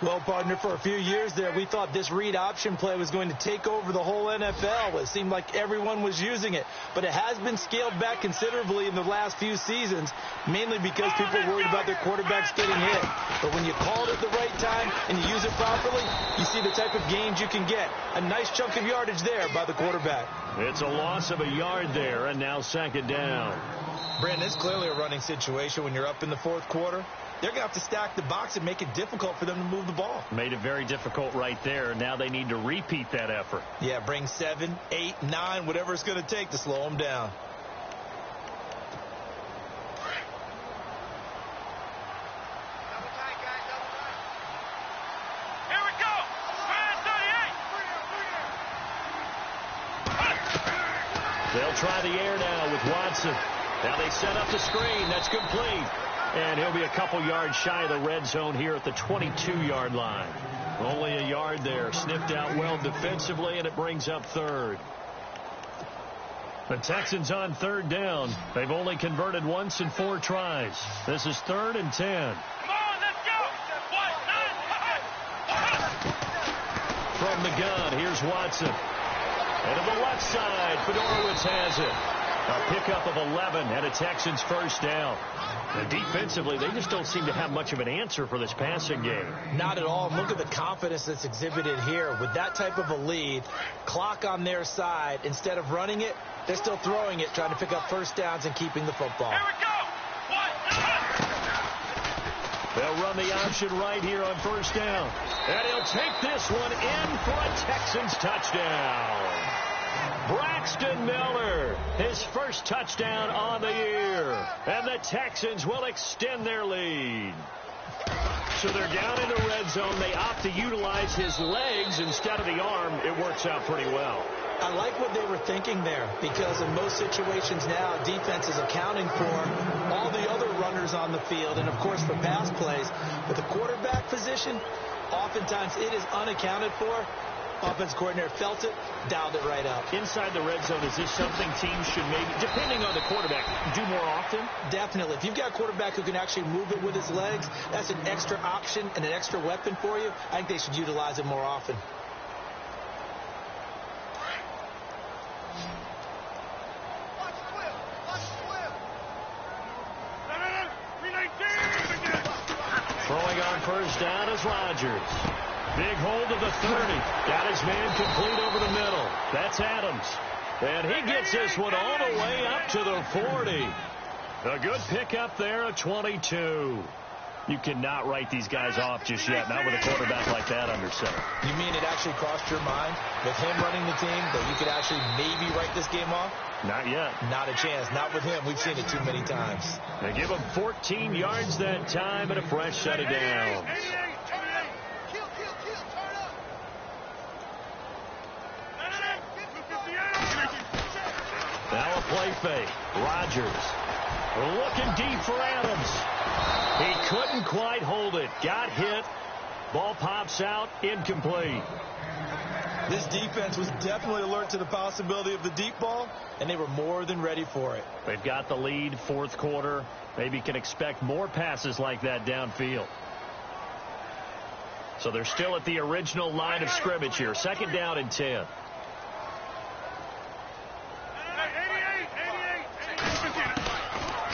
Speaker 2: Well, partner, for a few years there, we thought this read option play was going to take over the whole NFL. It seemed like everyone was using it. But it has been scaled back considerably in the last few seasons, mainly because people are worried about their quarterbacks getting hit. But when you call it at the right time and you use it properly, you see the type of gains you can get. A nice chunk of yardage there by the quarterback.
Speaker 1: It's a loss of a yard there, and now 2nd down.
Speaker 2: Brandon, it's clearly a running situation when you're up in the 4th quarter. They're going to have to stack the box and make it difficult for them to move the ball.
Speaker 1: Made it very difficult right there. Now they need to repeat that effort.
Speaker 2: Yeah, bring 7, 8, 9, whatever it's going to take to slow them down.
Speaker 3: Here we go. 38.
Speaker 1: They'll try the air now with Watson. Now they set up the screen. That's complete. And he'll be a couple yards shy of the red zone here at the 22-yard line. Only a yard there. Sniffed out well defensively, and it brings up third. The Texans on third down. They've only converted once in 4 tries. This is 3rd and 10.
Speaker 3: Come on, let's go.
Speaker 1: From the gun, here's Watson. And to the left side, Fedorowicz has it. A pickup of 11 and a Texans first down. And defensively, they just don't seem to have much of an answer for this passing game.
Speaker 2: Not at all. Look at the confidence that's exhibited here. With that type of a lead, clock on their side, instead of running it, they're still throwing it, trying to pick up first downs and keeping the football.
Speaker 3: Here we go.
Speaker 1: They'll run the option right here on first down. And he'll take this one in for a Texans touchdown. Braxton Miller, his first touchdown on the year. And the Texans will extend their lead. So they're down in the red zone. They opt to utilize his legs instead of the arm. It works out pretty well.
Speaker 2: I like what they were thinking there, because in most situations now, defense is accounting for all the other runners on the field and, of course, for pass plays. But the quarterback position, oftentimes it is unaccounted for. Offense coordinator felt it, dialed it right up.
Speaker 1: Inside the red zone, is this something teams should maybe, depending on the quarterback, do more often?
Speaker 2: Definitely. If you've got a quarterback who can actually move it with his legs, that's an extra option and an extra weapon for you. I think they should utilize it more often.
Speaker 1: Throwing on first down is Rodgers. Big hold of the 30. Got his man complete over the middle. That's Adams. And he gets this one all the way up to the 40. A good pickup there at 22. You cannot write these guys off just yet, not with a quarterback like that under center.
Speaker 2: You mean it actually crossed your mind with him running the team that you could actually maybe write this game off?
Speaker 1: Not yet.
Speaker 2: Not a chance. Not with him. We've seen it too many times.
Speaker 1: They give him 14 yards that time and a fresh set of downs. Now a play fake. Rodgers looking deep for Adams. He couldn't quite hold it. Got hit. Ball pops out. Incomplete.
Speaker 2: This defense was definitely alert to the possibility of the deep ball, and they were more than ready for it.
Speaker 1: They've got the lead, fourth quarter. Maybe can expect more passes like that downfield. So they're still at the original line of scrimmage here. 2nd down and 10.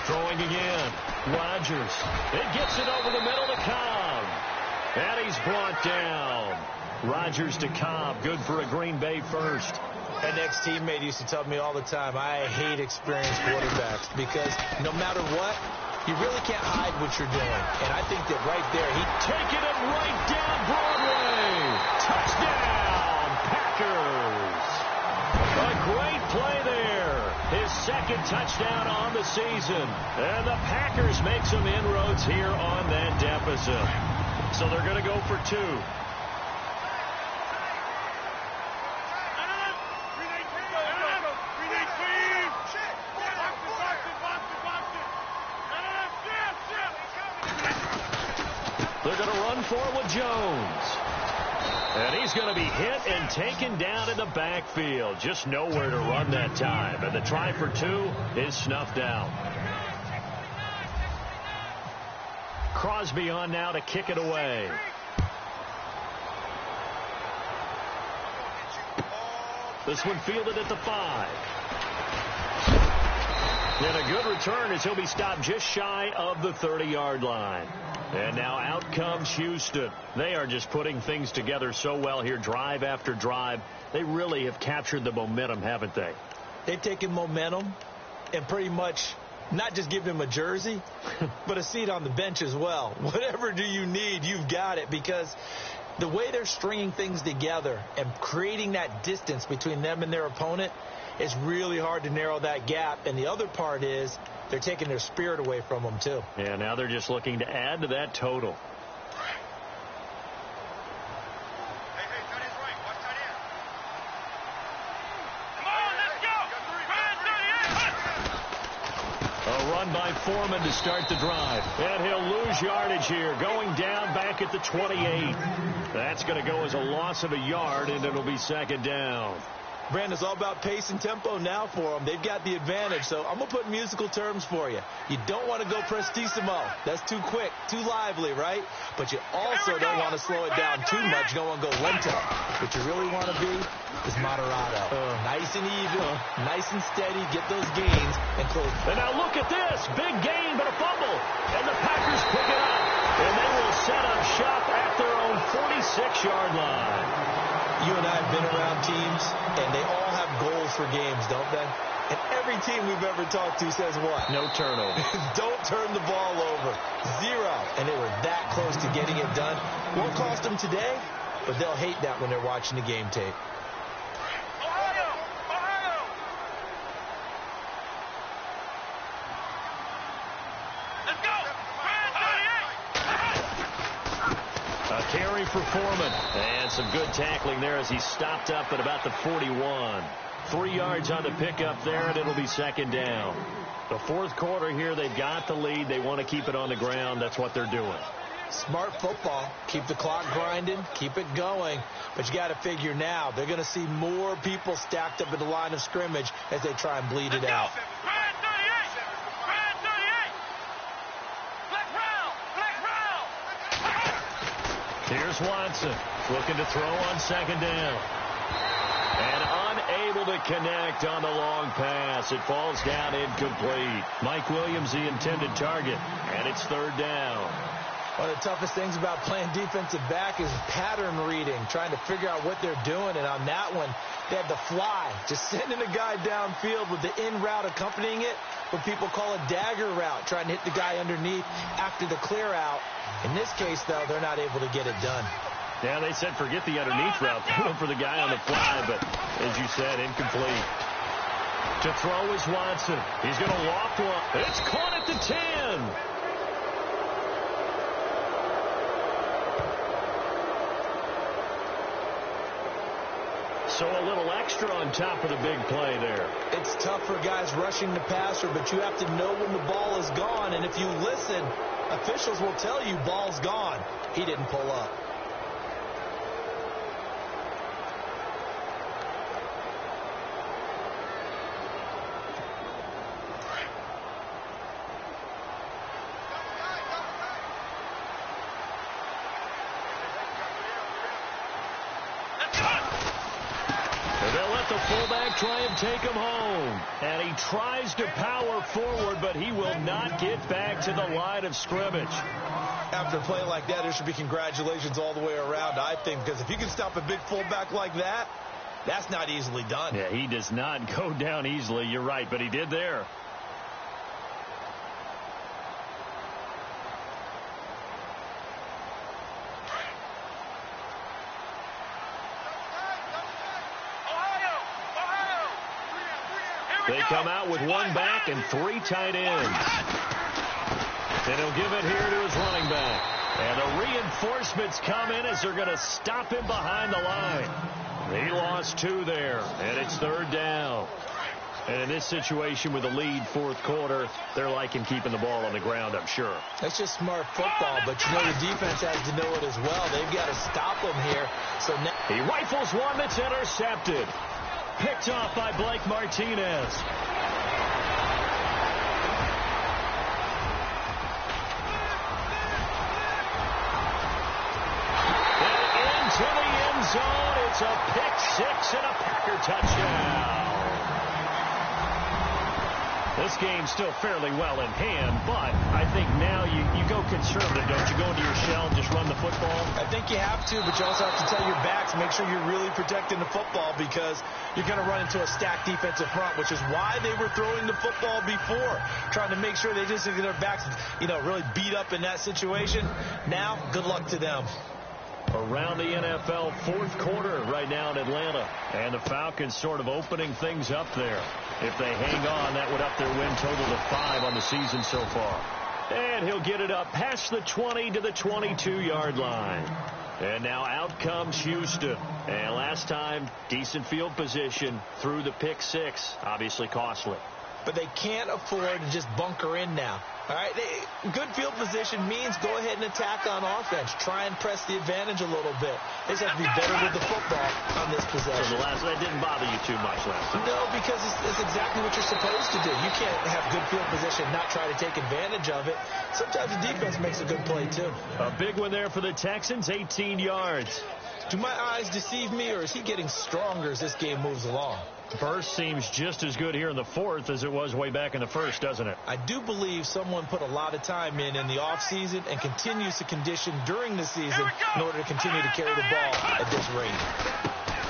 Speaker 1: Throwing again. Rodgers. It gets it over the middle to Cobb. And he's brought down. Rodgers to Cobb. Good for a Green Bay first.
Speaker 2: An ex-teammate used to tell me all the time, I hate experienced quarterbacks because no matter what, you really can't hide what you're doing. And I think that right there,
Speaker 1: taking it right down Broadway. Touchdown, Packers. A great play there. His 2nd touchdown on the season. And the Packers make some inroads here on that deficit. So they're going to go for 2. They're going to run for it with Jones. And he's going to be hit and taken down in the backfield. Just nowhere to run that time. And the try for 2 is snuffed out. Crosby on now to kick it away. This one fielded at the 5. And a good return as he'll be stopped just shy of the 30-yard line. And now out comes Houston. They are just putting things together so well here, drive after drive. They really have captured the momentum, haven't they?
Speaker 2: They've taken momentum and pretty much not just give him a jersey, but a seat on the bench as well. Whatever do you need, you've got it, because the way they're stringing things together and creating that distance between them and their opponent, it's really hard to narrow that gap. And the other part is they're taking their spirit away from them, too.
Speaker 1: Yeah, now they're just looking to add to that total. A run by Foreman to start the drive. And he'll lose yardage here, going down back at the 28. That's going to go as a loss of a yard, and it'll be second down.
Speaker 2: Brandon, it's all about pace and tempo now for them. They've got the advantage, so I'm going to put musical terms for you. You don't want to go prestissimo. That's too quick, too lively, right? But you also don't want to slow it down too much. You don't want to go lento. What you really want to be is moderato. Nice and even, nice and steady. Get those gains and close.
Speaker 1: And now look at this. Big gain, but a fumble. And the Packers pick it up. And they will set up shop at their own 46-yard line.
Speaker 2: You and I have been around teams, and they all have goals for games, don't they? And every team we've ever talked to says what?
Speaker 1: No turnover.
Speaker 2: Don't turn the ball over. 0. And they were that close to getting it done. Won't cost them today, but they'll hate that when they're watching the game tape.
Speaker 1: Carry for Foreman. And some good tackling there as he stopped up at about the 41. 3 yards on the pickup there, and it'll be second down. The fourth quarter here, they've got the lead. They want to keep it on the ground. That's what they're doing.
Speaker 2: Smart football. Keep the clock grinding. Keep it going. But you got to figure now, they're going to see more people stacked up at the line of scrimmage as they try and bleed it out.
Speaker 1: Here's Watson looking to throw on second down. And unable to connect on the long pass. It falls down incomplete. Mike Williams, the intended target. And it's third down.
Speaker 2: One of the toughest things about playing defensive back is pattern reading, trying to figure out what they're doing. And on that one, they had the fly, just sending a guy downfield with the in route accompanying it, what people call a dagger route, trying to hit the guy underneath after the clear out. In this case, though, they're not able to get it done.
Speaker 1: Yeah, they said forget the underneath route. They went for the guy on the fly, but as you said, incomplete. To throw is Watson. He's going to loft one. It's caught at the 10. So a little extra on top of the big play there.
Speaker 2: It's tough for guys rushing the passer, but you have to know when the ball is gone. And if you listen, officials will tell you ball's gone. He didn't pull up.
Speaker 1: Try and take him home. And he tries to power forward, but he will not get back to the line of scrimmage.
Speaker 2: After a play like that, there should be congratulations all the way around, I think, because if you can stop a big fullback like that, that's not easily done.
Speaker 1: Yeah, he does not go down easily. You're right, but he did there. They come out with one back and 3 tight ends. Then he'll give it here to his running back. And the reinforcements come in as they're going to stop him behind the line. He lost 2 there, and it's third down. And in this situation with the lead fourth quarter, they're liking keeping the ball on the ground, I'm sure.
Speaker 2: That's just smart football, but you know the defense has to know it as well. They've got to stop him here. So now
Speaker 1: he rifles one that's intercepted. Picked off by Blake Martinez. And into the end zone. It's a pick 6 and a Packer touchdown. This game's still fairly well in hand, but I think now you go conservative, don't you? Go into your shell and just run the football?
Speaker 2: I think you have to, but you also have to tell your backs, make sure you're really protecting the football because you're going to run into a stacked defensive front, which is why they were throwing the football before, trying to make sure they just get their backs, really beat up in that situation. Now, good luck to them.
Speaker 1: Around the NFL fourth quarter right now in Atlanta. And the Falcons sort of opening things up there. If they hang on, that would up their win total to 5 on the season so far. And he'll get it up past the 20 to the 22-yard line. And now out comes Houston. And last time, decent field position through the pick 6. Obviously costly.
Speaker 2: but they can't afford to just bunker in now. All right, good field position means go ahead and attack on offense. Try and press the advantage a little bit. They just have to be better with the football on this possession.
Speaker 1: So that didn't bother you too much last time?
Speaker 2: No, because it's exactly what you're supposed to do. You can't have good field position and not try to take advantage of it. Sometimes the defense makes a good play, too.
Speaker 1: A big one there for the Texans, 18 yards.
Speaker 2: Do my eyes deceive me, or is he getting stronger as this game moves along?
Speaker 1: Burst seems just as good here in the fourth as it was way back in the first, doesn't it?
Speaker 2: I do believe someone put a lot of time in the offseason and continues to condition during the season in order to continue to carry the ball at this rate.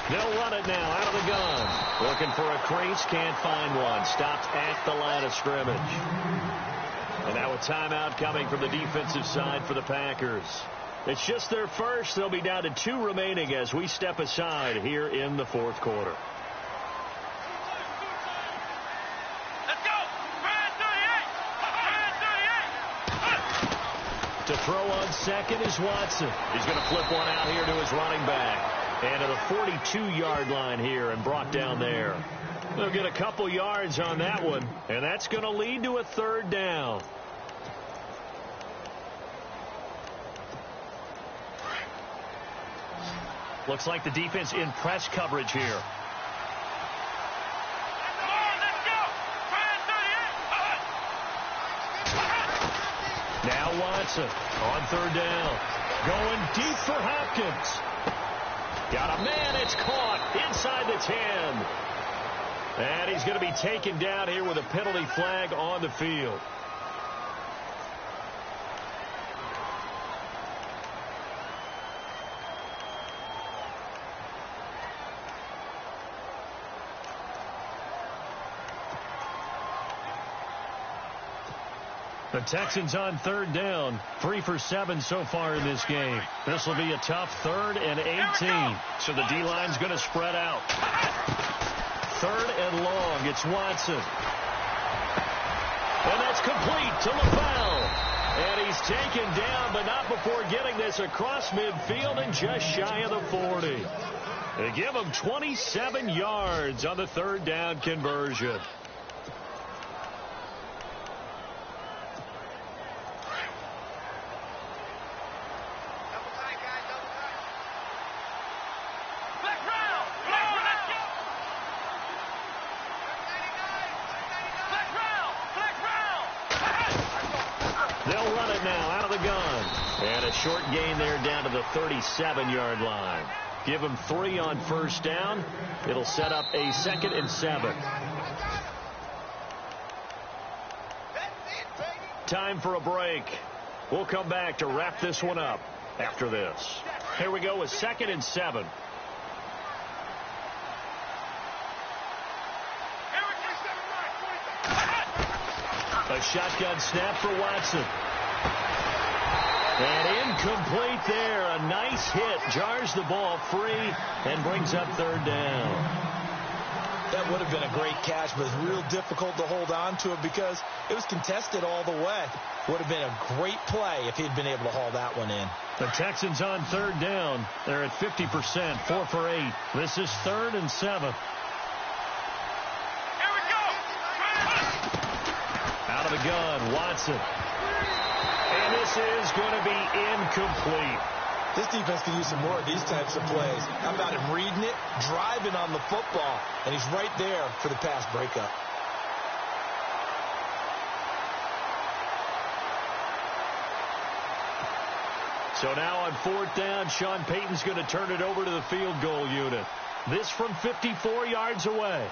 Speaker 1: They'll run it now out of the gun. Looking for a crease, can't find one. Stopped at the line of scrimmage. And now a timeout coming from the defensive side for the Packers. It's just their first. They'll be down to 2 remaining as we step aside here in the fourth quarter. To throw on second is Watson. He's going to flip one out here to his running back. And to the 42-yard line here and brought down there. They'll get a couple yards on that one, and that's going to lead to a third down. Looks like the defense in press coverage here. Now Watson on third down. Going deep for Hopkins. Got a man. It's caught inside the 10. And he's going to be taken down here with a penalty flag on the field. The Texans on third down, 3 for 7 so far in this game. This will be a tough 3rd and 18. So the D-line's going to spread out. 3rd and long. It's Watson. And that's complete to LaFell. And he's taken down, but not before getting this across midfield and just shy of the 40. They give him 27 yards on the 3rd down conversion. They'll run it now out of the gun. And a short gain there down to the 37-yard line. Give them 3 on first down. It'll set up a 2nd and 7. Time for a break. We'll come back to wrap this one up after this. Here we go with 2nd and 7. A shotgun snap for Watson. And incomplete there. A nice hit. Jars the ball free and brings up 3rd down.
Speaker 2: That would have been a great catch, but it's real difficult to hold on to it because it was contested all the way. Would have been a great play if he'd been able to haul that one in.
Speaker 1: The Texans on 3rd down. They're at 50%, 4 for 8. This is 3rd and 7. Out of the gun, Watson. And this is going to be incomplete.
Speaker 2: This defense can use some more of these types of plays. How about him reading it, driving on the football, and he's right there for the pass breakup.
Speaker 1: So now on 4th down, Sean Payton's going to turn it over to the field goal unit. This from 54 yards away.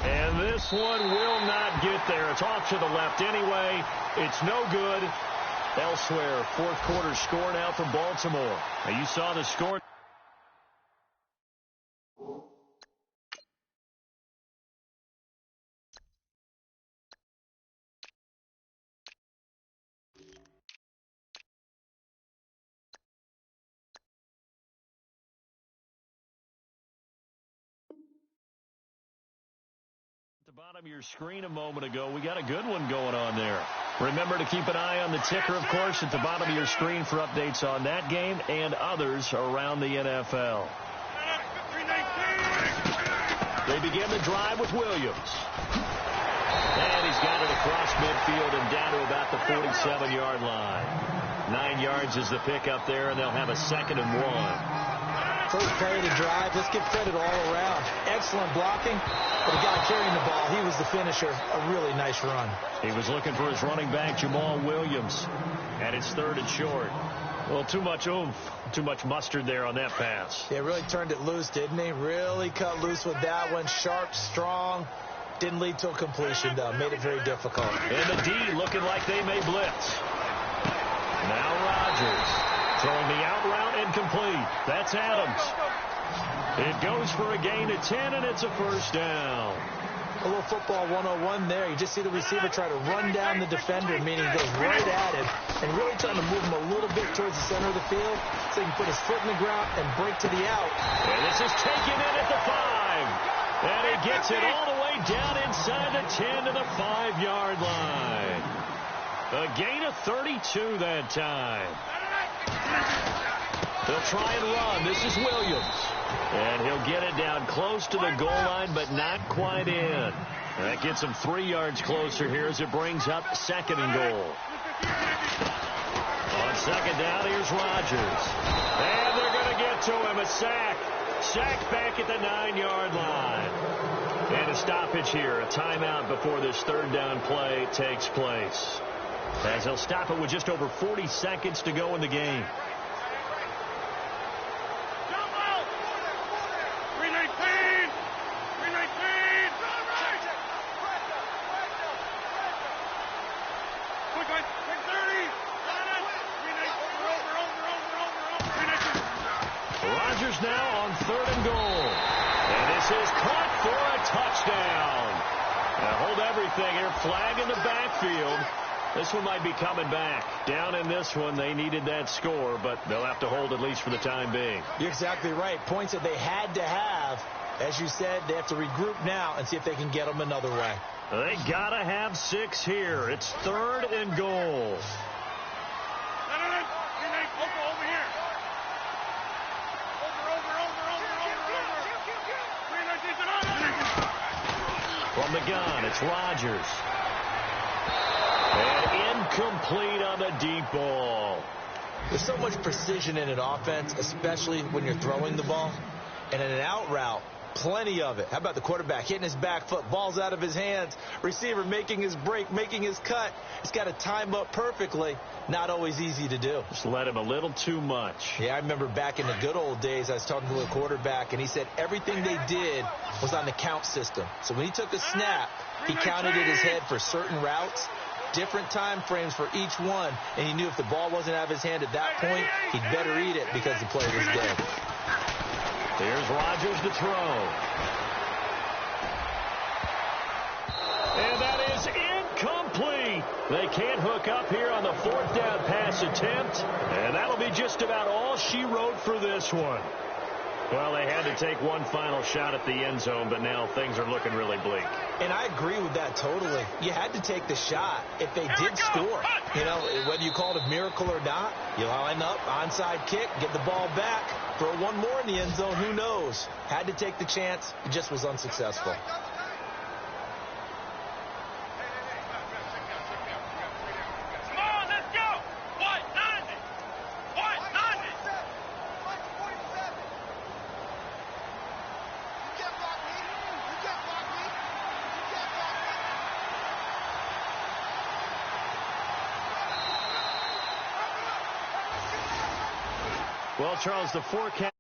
Speaker 1: And this one will not get there. It's off to the left anyway. It's no good. Elsewhere, 4th quarter score now from Baltimore. Now you saw the score. Bottom of your screen a moment ago. We got a good one going on there. Remember to keep an eye on the ticker, of course, at the bottom of your screen for updates on that game and others around the NFL. They begin the drive with Williams. And he's got it across midfield and down to about the 47-yard line. 9 yards is the pickup there, and they'll have a 2nd and 1.
Speaker 2: First play of the drive. Let's give credit all around. Excellent blocking. But the guy carrying the ball, he was the finisher. A really nice run.
Speaker 1: He was looking for his running back, Jamal Williams. And it's 3rd and short. Well, too much oomph, too much mustard there on that pass.
Speaker 2: Yeah, really turned it loose, didn't he? Really cut loose with that one. Sharp, strong. Didn't lead to a completion, though. Made it very difficult.
Speaker 1: And the D looking like they may blitz. Now Rodgers throwing the out route incomplete. That's Adams. It goes for a gain of 10, and it's a 1st down.
Speaker 2: A little football 101 there. You just see the receiver try to run down the defender, meaning he goes right at him, and really trying to move him a little bit towards the center of the field so he can put his foot in the ground and break to the out.
Speaker 1: And this is taken in at the 5. And he gets it all the way down inside the 10 to the 5-yard line. A gain of 32 that time. They'll try and run. This is Williams. And he'll get it down close to the goal line, but not quite in. That gets him 3 yards closer here as it brings up 2nd and goal. On 2nd down, here's Rodgers. And they're going to get to him. A sack. Sack back at the 9-yard line. And a stoppage here. A timeout before this 3rd down play takes place. As they'll stop it with just over 40 seconds to go in the game. Rodgers now on 3rd and goal. And this is caught for a touchdown. Now hold everything here. Flag in the backfield. This one might be coming back. Down in this one, they needed that score, but they'll have to hold at least for the time being.
Speaker 2: You're exactly right. Points that they had to have. As you said, they have to regroup now and see if they can get them another way.
Speaker 1: They got to have 6 here. It's 3rd and goal. From the gun, it's Rodgers. And incomplete on the deep ball.
Speaker 2: There's so much precision in an offense, especially when you're throwing the ball. And in an out route, plenty of it. How about the quarterback hitting his back foot, ball's out of his hands, receiver making his break, making his cut. He's got to time up perfectly. Not always easy to do.
Speaker 1: Just let him a little too much.
Speaker 2: Yeah, I remember back in the good old days, I was talking to a quarterback, and he said everything they did was on the count system. So when he took a snap, he counted in his head for certain routes, different time frames for each one, and he knew if the ball wasn't out of his hand at that point, he'd better eat it because the play was dead.
Speaker 1: Here's Rodgers to throw. And that is incomplete. They can't hook up here on the 4th down pass attempt. And that'll be just about all she wrote for this one. Well, they had to take one final shot at the end zone, but now things are looking really bleak.
Speaker 2: And I agree with that totally. You had to take the shot if they did score. You know, whether you call it a miracle or not, you line up, onside kick, get the ball back, throw one more in the end zone, who knows? Had to take the chance, it just was unsuccessful.
Speaker 1: Well, Charles, the forecast.